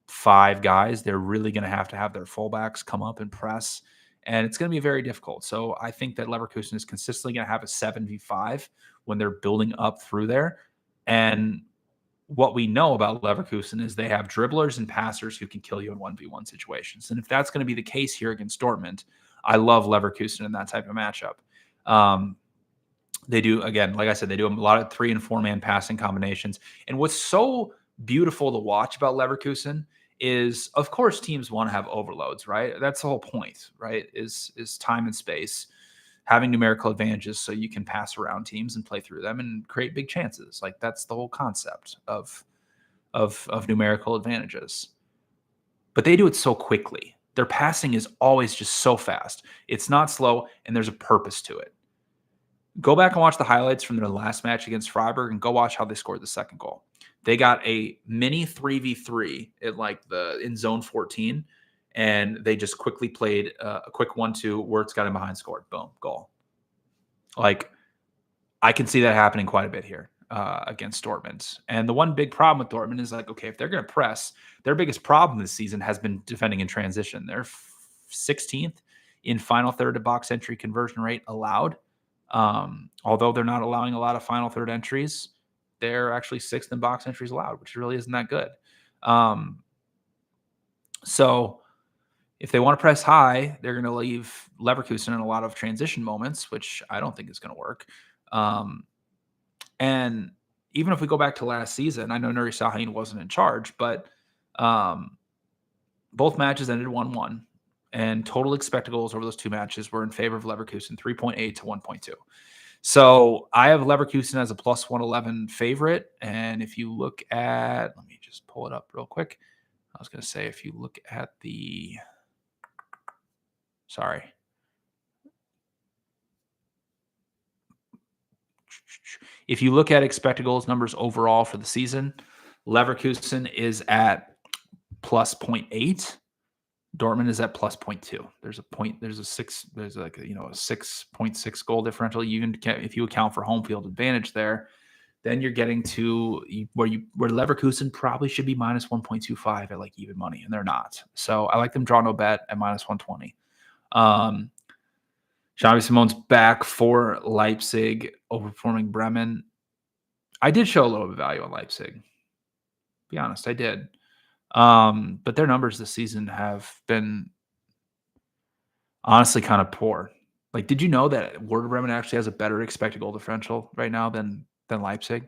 5 guys, they're really going to have their fullbacks come up and press. And it's going to be very difficult. So I think that Leverkusen is consistently going to have a 7v5 when they're building up through there. And what we know about Leverkusen is they have dribblers and passers who can kill you in 1v1 situations. And if that's going to be the case here against Dortmund, I love Leverkusen in that type of matchup. They do, again, like I said, they do a lot of 3 and 4 man passing combinations. And what's so beautiful to watch about Leverkusen is, of course, teams want to have overloads, right? That's the whole point, right? Is time and space, having numerical advantages so you can pass around teams and play through them and create big chances. Like that's the whole concept of numerical advantages. But they do it so quickly. Their passing is always just so fast. It's not slow, and there's a purpose to it. Go back and watch the highlights from their last match against Freiburg and go watch how they scored the second goal. They got a mini 3v3 in zone 14, and they just quickly played a quick 1-2. Wirtz got him behind, scored. Boom, goal. Like, I can see that happening quite a bit here against Dortmund. And the one big problem with Dortmund is like, okay, if they're going to press, their biggest problem this season has been defending in transition. They're 16th in final third to box entry conversion rate allowed. Although they're not allowing a lot of final third entries, they're actually 6th in box entries allowed, which really isn't that good. So if they want to press high, they're going to leave Leverkusen in a lot of transition moments, which I don't think is going to work. And even if we go back to last season, I know Nuri Sahin wasn't in charge, but both matches ended 1-1. And total expected goals over those 2 matches were in favor of Leverkusen, 3.8 to 1.2. So I have Leverkusen as a plus 111 favorite. And if you look at, let me just pull it up real quick. I was going to say, if you look at if you look at expected goals numbers overall for the season, Leverkusen is at plus 0.8. Dortmund is at plus 0.2. There's a 6.6 goal differential. Even if you account for home field advantage there, then you're getting to where Leverkusen probably should be minus 1.25 at like even money, and they're not. So I like them draw no bet at minus 120. Xavi Simone's back for Leipzig, overperforming Bremen. I did show a little bit of value on Leipzig. Be honest, I did. But their numbers this season have been honestly kind of poor. Like, did you know that Werder Bremen actually has a better expected goal differential right now than Leipzig?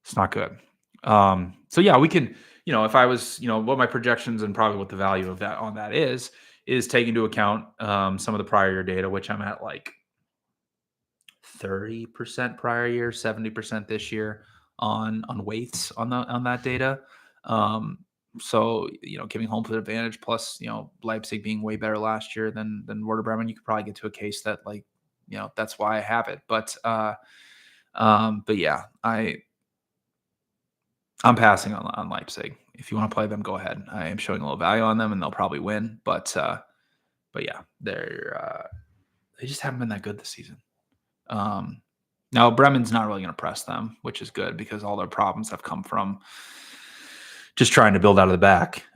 It's not good. So yeah, we can, if I was, what my projections and probably what the value of that on that is take into account some of the prior year data, which I'm at like 30% prior year, 70% this year on weights on that data. So, giving home field advantage plus, Leipzig being way better last year than Werder Bremen, you could probably get to a case that like, that's why I have it. But yeah, I'm passing on Leipzig. If you want to play them, go ahead. I am showing a little value on them and they'll probably win, but yeah, they just haven't been that good this season. Now Bremen's not really going to press them, which is good because all their problems have come from just trying to build out of the back.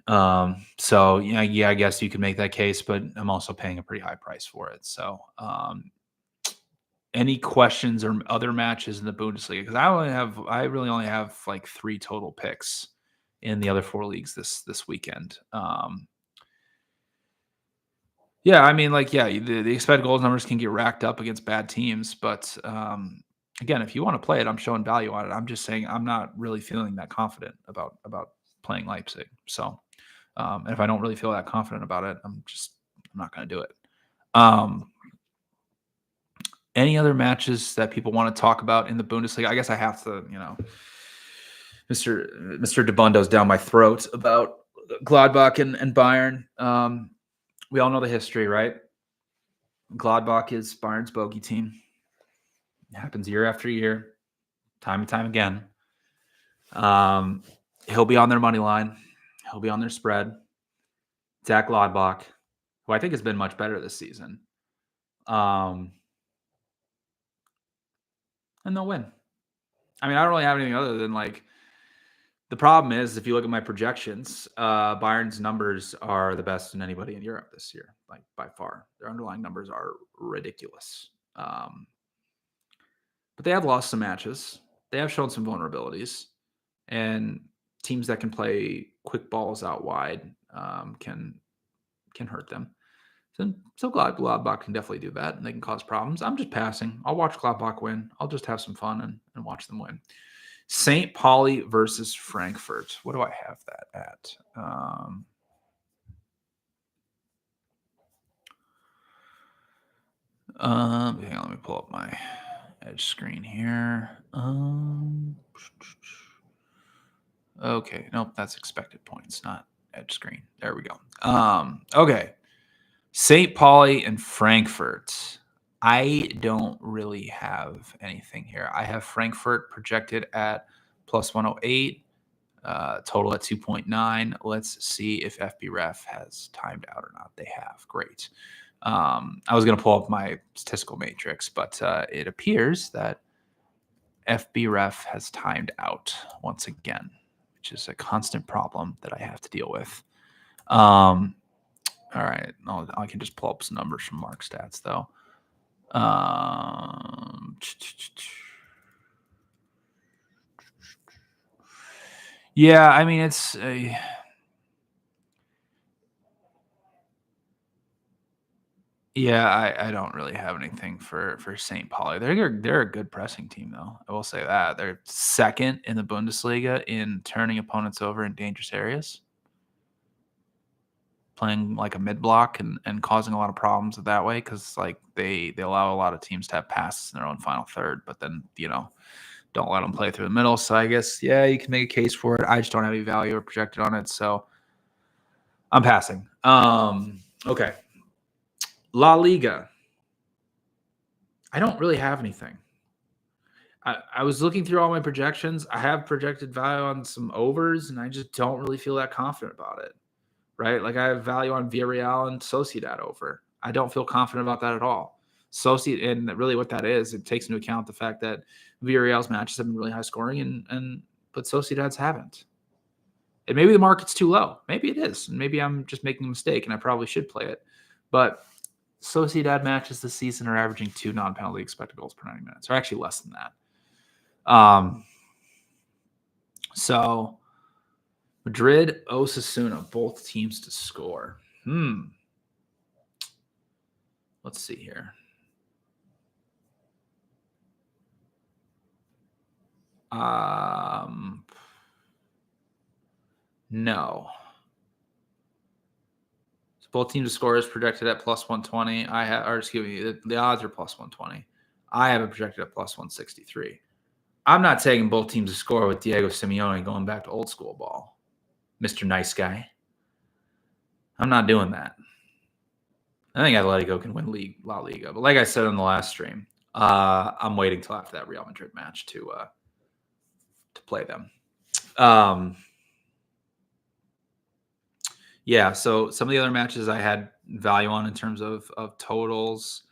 So yeah, I guess you could make that case, but I'm also paying a pretty high price for it. So, any questions or other matches in the Bundesliga? Because I really only have like 3 total picks in the other 4 leagues this weekend. Yeah, I mean, the expected goals numbers can get racked up against bad teams, but again, if you want to play it, I'm showing value on it. I'm just saying I'm not really feeling that confident about playing Leipzig. So, and if I don't really feel that confident about it, I'm not going to do it. Any other matches that people want to talk about in the Bundesliga? I guess I have to, Mr. DeBundo's down my throat about Gladbach and Bayern. We all know the history, right? Gladbach is Bayern's bogey team. It happens year after year, time and time again. He'll be on their money line. He'll be on their spread. It's at Gladbach, who I think has been much better this season. And they'll win. I mean, I don't really have anything other than the problem is, if you look at my projections, Bayern's numbers are the best in anybody in Europe this year, by far. Their underlying numbers are ridiculous. But they have lost some matches. They have shown some vulnerabilities. And teams that can play quick balls out wide can hurt them. So Gladbach can definitely do that, and they can cause problems. I'm just passing. I'll watch Gladbach win. I'll just have some fun and watch them win. St. Pauli versus Frankfurt. What do I have that at? Hang on, let me pull up my Edge screen here. Okay, nope, that's expected points, not Edge screen. There we go. Okay. St. Pauli and Frankfurt. I don't really have anything here. I have Frankfurt projected at plus 108, total at 2.9. Let's see if FBref has timed out or not. They have. Great. I was going to pull up my statistical matrix, but it appears that FBref has timed out once again, which is a constant problem that I have to deal with. All right. I can just pull up some numbers from Mark Stats, though. Yeah, I mean, it's a... Yeah, I don't really have anything for St. Pauli. They're a good pressing team, though. I will say that. They're second in the Bundesliga in turning opponents over in dangerous areas, playing like a mid-block and causing a lot of problems that way, because they allow a lot of teams to have passes in their own final third, but then, don't let them play through the middle. So I guess, yeah, you can make a case for it. I just don't have any value or projected on it, so I'm passing. Okay. La Liga. I don't really have anything. I was looking through all my projections. I have projected value on some overs, and I just don't really feel that confident about it, right? I have value on Villarreal and Sociedad over. I don't feel confident about that at all. Sociedad, and really what that is, it takes into account the fact that Villarreal's matches have been really high scoring, but Sociedad's haven't. And maybe the market's too low. Maybe it is. And maybe I'm just making a mistake, and I probably should play it. But Sociedad matches this season are averaging 2 non-penalty expected goals per 90 minutes, or actually less than that. So Madrid, Osasuna, both teams to score. Let's see here. No. So both teams to score is projected at plus 120. The odds are plus 120. I have it projected at plus 163. I'm not taking both teams to score with Diego Simeone going back to old school ball. Mr. Nice Guy. I'm not doing that. I think Atletico can win La Liga. But like I said on the last stream, I'm waiting till after that Real Madrid match to play them. Yeah, so some of the other matches I had value on in terms of totals.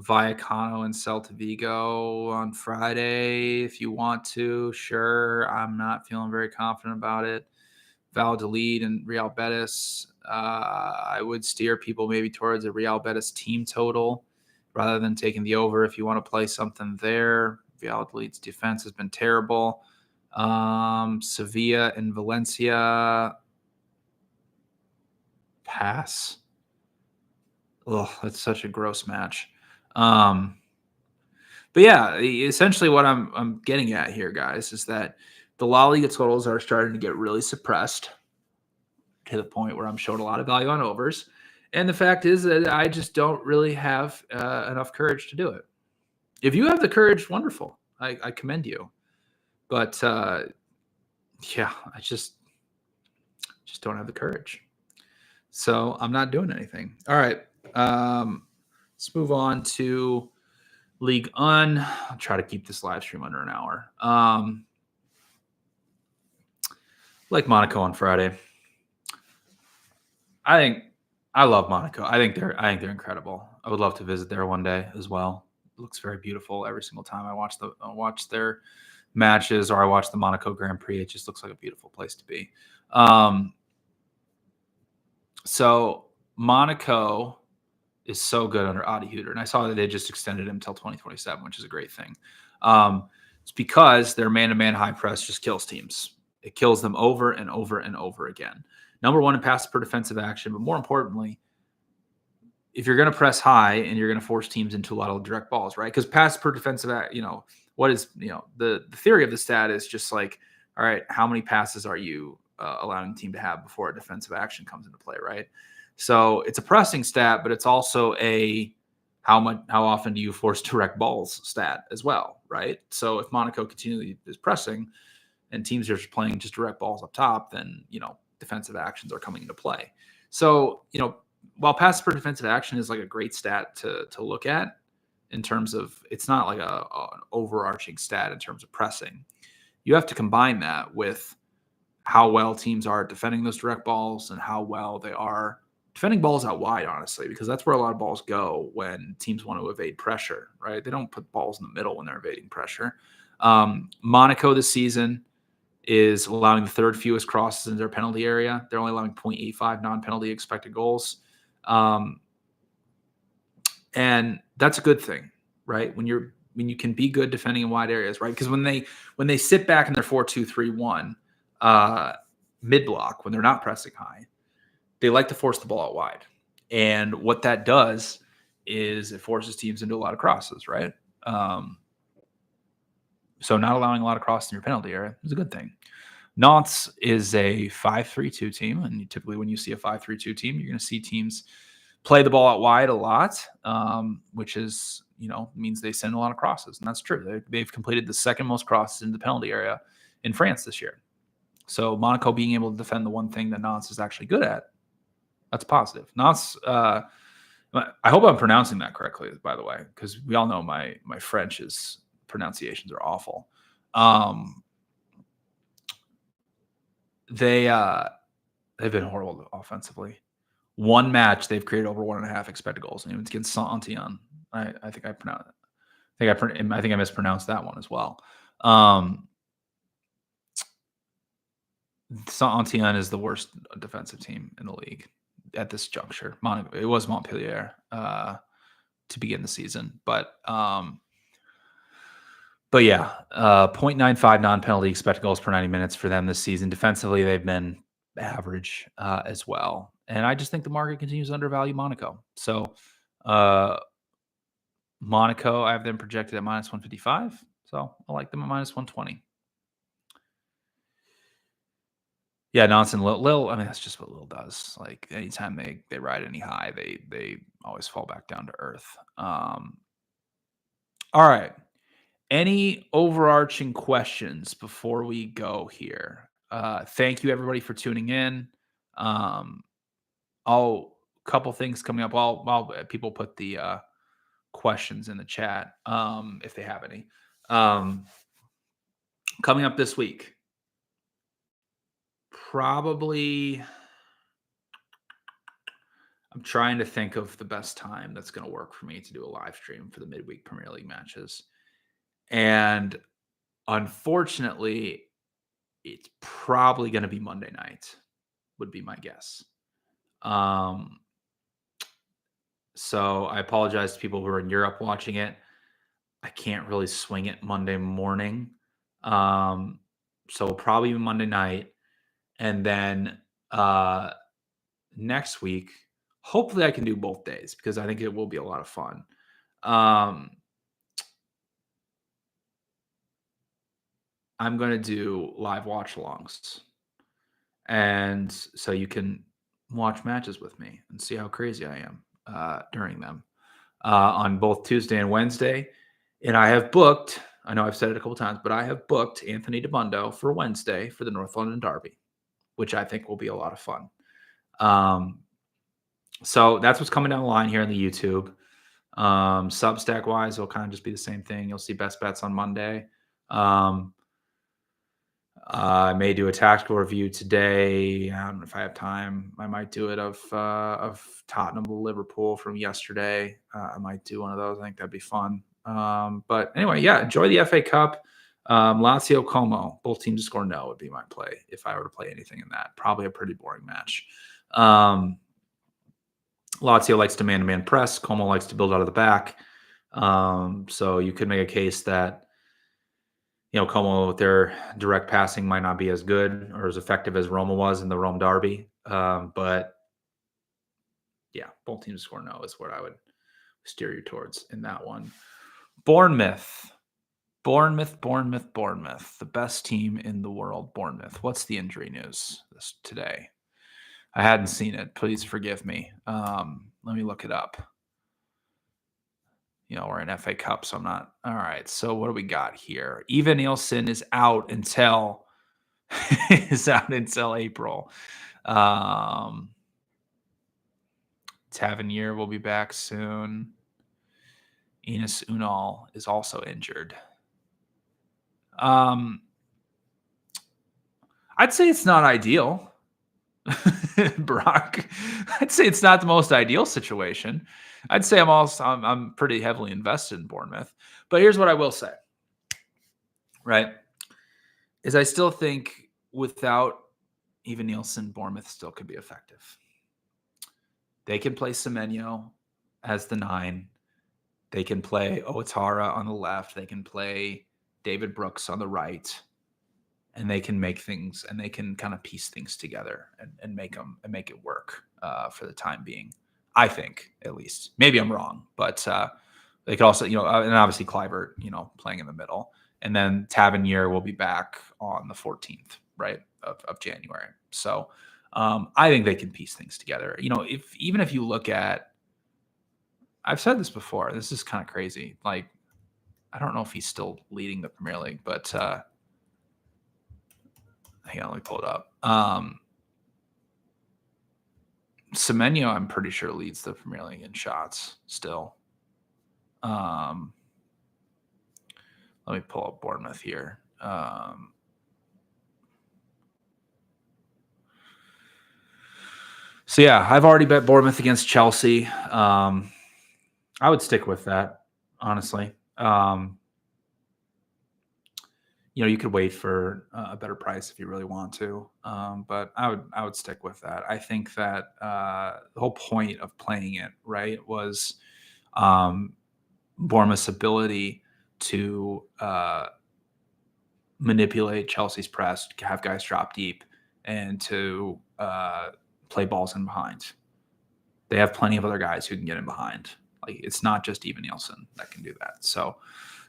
Vallecano and Celta Vigo on Friday. If you want to, sure. I'm not feeling very confident about it. Valladolid and Real Betis. I would steer people maybe towards a Real Betis team total rather than taking the over if you want to play something there. Valladolid's defense has been terrible. Sevilla and Valencia. Pass. Ugh, that's such a gross match. But yeah, essentially what I'm getting at here, guys, is that the La Liga totals are starting to get really suppressed to the point where I'm showing a lot of value on overs. And the fact is that I just don't really have enough courage to do it. If you have the courage, wonderful. I commend you. But yeah, I just don't have the courage. So I'm not doing anything. All right. Let's move on to League On. I'll try to keep this live stream under an hour. Like Monaco on Friday. I love Monaco. I think they're incredible. I would love to visit there one day as well. It looks very beautiful every single time I watch their matches or I watch the Monaco Grand Prix. It just looks like a beautiful place to be. So Monaco is so good under Adi Hütter, and I saw that they just extended him until 2027, which is a great thing. It's because their man-to-man high press just kills teams. It kills them over and over and over again. Number one in passes per defensive action, but more importantly, if you're going to press high and you're going to force teams into a lot of direct balls, right? Because pass per defensive, what is, the theory of the stat is just like, all right, how many passes are you allowing the team to have before a defensive action comes into play, right? So it's a pressing stat, but it's also a how often do you force direct balls stat as well, right? So if Monaco continually is pressing and teams are just playing just direct balls up top, then defensive actions are coming into play. So while pass per defensive action is like a great stat to look at in terms of, it's not like an overarching stat in terms of pressing. You have to combine that with how well teams are defending those direct balls and how well they are defending balls out wide, honestly, because that's where a lot of balls go when teams want to evade pressure, right? They don't put balls in the middle when they're evading pressure. Monaco this season is allowing the third fewest crosses in their penalty area. They're only allowing 0.85 non-penalty expected goals. And that's a good thing, right? When you can be good defending in wide areas, right? Because when they sit back in their 4-2-3-1 mid block, when they're not pressing high, they like to force the ball out wide. And what that does is it forces teams into a lot of crosses, right? So not allowing a lot of crosses in your penalty area is a good thing. Nantes is a 5-3-2 team, and typically when you see a 5-3-2 team, you're going to see teams play the ball out wide a lot, which is, means they send a lot of crosses, and that's true. They've completed the second most crosses in the penalty area in France this year. So Monaco being able to defend the one thing that Nantes is actually good at, that's positive. Nantes, I hope I'm pronouncing that correctly, by the way, because we all know my French's pronunciations are awful. They've been horrible offensively. One match they've created over 1.5 expected goals, and it was against Saint-Étienne. I think I pronounced it. I think I mispronounced that one as well. Saint-Étienne is the worst defensive team in the league at this juncture. It was Montpellier to begin the season, but yeah, 0.95 non-penalty expected goals per 90 minutes for them this season. Defensively, they've been average as well. And I just think the market continues to undervalue Monaco. So Monaco, I have them projected at minus 155. So I like them at minus 120. Yeah, Nantes and Lille. I mean, that's just what Lille does. Like anytime they ride any high, they always fall back down to earth. All right. Any overarching questions before we go here? Thank you everybody for tuning in. Couple things coming up. I'll people put the questions in the chat if they have any. Coming up this week, probably. I'm trying to think of the best time that's going to work for me to do a live stream for the midweek Premier League matches. And unfortunately, it's probably going to be Monday night, would be my guess. So I apologize to people who are in Europe watching it. I can't really swing it Monday morning. So probably Monday night. And then next week, hopefully I can do both days because I think it will be a lot of fun. I'm going to do live watch alongs. And so you can watch matches with me and see how crazy I am during them on both Tuesday and Wednesday. And I have booked, I know I've said it a couple times, but I have booked Anthony DeBundo for Wednesday for the North London Derby, which I think will be a lot of fun. So that's what's coming down the line here on the YouTube. Substack wise, it'll kind of just be the same thing. You'll see best bets on Monday. I may do a tactical review today. I don't know if I have time. I might do it of Tottenham to Liverpool from yesterday. I might do one of those. I think that'd be fun. But anyway, yeah, enjoy the FA Cup. Lazio Como, both teams to score no would be my play if I were to play anything in that. Probably a pretty boring match. Lazio likes to man-to-man press. Como likes to build out of the back. So you could make a case that, Como with their direct passing might not be as good or as effective as Roma was in the Rome derby. But yeah, both teams score no is what I would steer you towards in that one. Bournemouth. The best team in the world, Bournemouth. What's the injury news today? I hadn't seen it. Please forgive me. Let me look it up. We're in FA Cup, so I'm not. All right. So what do we got here? Eva Nielsen is out until April. Tavernier will be back soon. Ines Unal is also injured. I'd say it's not ideal. Brock, I'd say it's not the most ideal situation. I'd say I'm pretty heavily invested in Bournemouth. But here's what I will say, right, is I still think without Eva Nielsen, Bournemouth still could be effective. They can play Semenyo as the 9. They can play Ouattara on the left. They can play David Brooks on the right. And they can make things, and they can kind of piece things together and make it work for the time being. I think, at least. Maybe I'm wrong, but they could also, and obviously Kluivert, playing in the middle, and then Tavernier will be back on the 14th, right, of January. So I think they can piece things together. Even if you look at, I've said this before. This is kind of crazy. Like, I don't know if he's still leading the Premier League, but. Hang on, let me pull it up. Semenyo, I'm pretty sure, leads the Premier League in shots still. Let me pull up Bournemouth here. So, yeah, I've already bet Bournemouth against Chelsea. I would stick with that, honestly. You could wait for a better price if you really want to, but I would stick with that. I think that the whole point of playing it, right, was Bournemouth's ability to manipulate Chelsea's press, to have guys drop deep, and to play balls in behind. They have plenty of other guys who can get in behind. Like, it's not just Eva Nielsen that can do that. So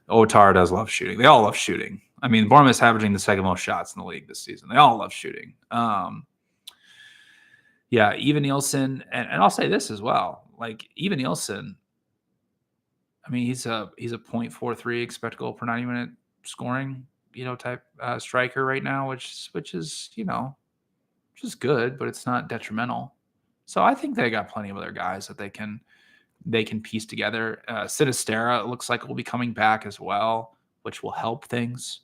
Ouattara does love shooting. They all love shooting. I mean, Bournemouth's averaging the second most shots in the league this season. They all love shooting. Yeah, Eva Nielsen, and I'll say this as well. Like, Eva Nielsen, I mean, he's a 0.43 expected goal per 90-minute scoring, type striker right now, which is good, but it's not detrimental. So I think they got plenty of other guys that they can piece together. Sinistera, it looks like, will be coming back as well, which will help things.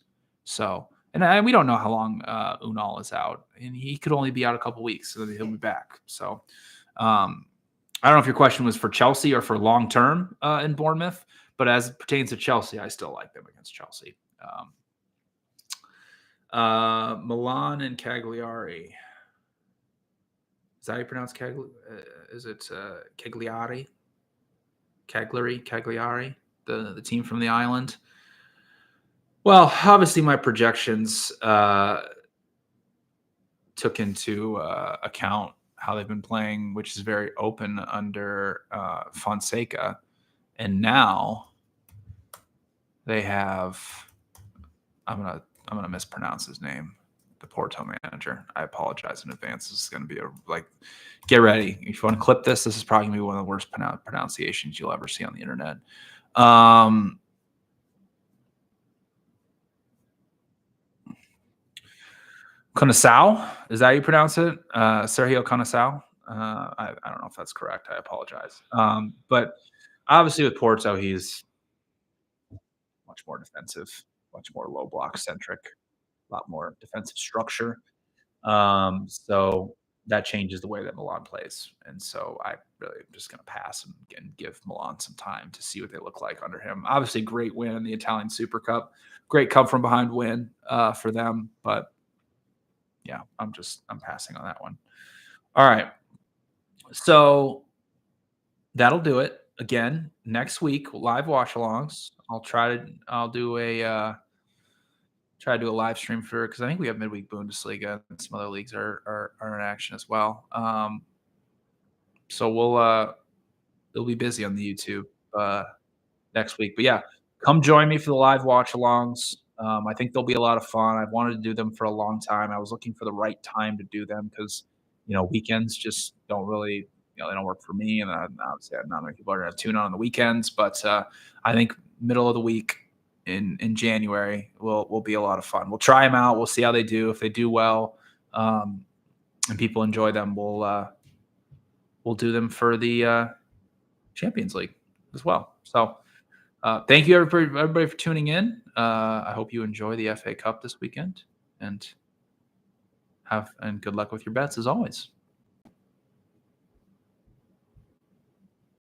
So, and we don't know how long Unal is out, and he could only be out a couple weeks, so he'll be back. So, I don't know if your question was for Chelsea or for long term in Bournemouth, but as it pertains to Chelsea, I still like them against Chelsea. Milan and Cagliari. Is that how you pronounce Cagliari? Is it Cagliari? Cagliari, the team from the island. Well, obviously my projections took into account how they've been playing, which is very open under Fonseca. And now they have, I'm gonna mispronounce his name. the Porto manager. I apologize in advance. This is going to be get ready. If you want to clip this, this is probably going to be one of the worst pronunciations you'll ever see on the internet. Conasau, is that how you pronounce it? Sergio Conasau. I don't know if that's correct. I apologize. But obviously with Porto, he's much more defensive, much more low block centric, a lot more defensive structure. So that changes the way that Milan plays. And so I really am just going to pass and give Milan some time to see what they look like under him. Obviously, great win in the Italian Super Cup. Great come from behind win for them. But yeah, I'm passing on that one. All right. So that'll do it. Again, next week, live watch alongs. I'll do a live stream for because I think we have midweek Bundesliga and some other leagues are in action as well. So it'll be busy on the YouTube next week. But yeah, come join me for the live watch alongs. I think they'll be a lot of fun. I've wanted to do them for a long time. I was looking for the right time to do them because weekends just don't really they don't work for me, and obviously not many people are going to tune on the weekends. But I think middle of the week in January will be a lot of fun. We'll try them out. We'll see how they do. If they do well, and people enjoy them, we'll do them for the Champions League as well. So thank you everybody for tuning in. I hope you enjoy the FA Cup this weekend, and good luck with your bets as always.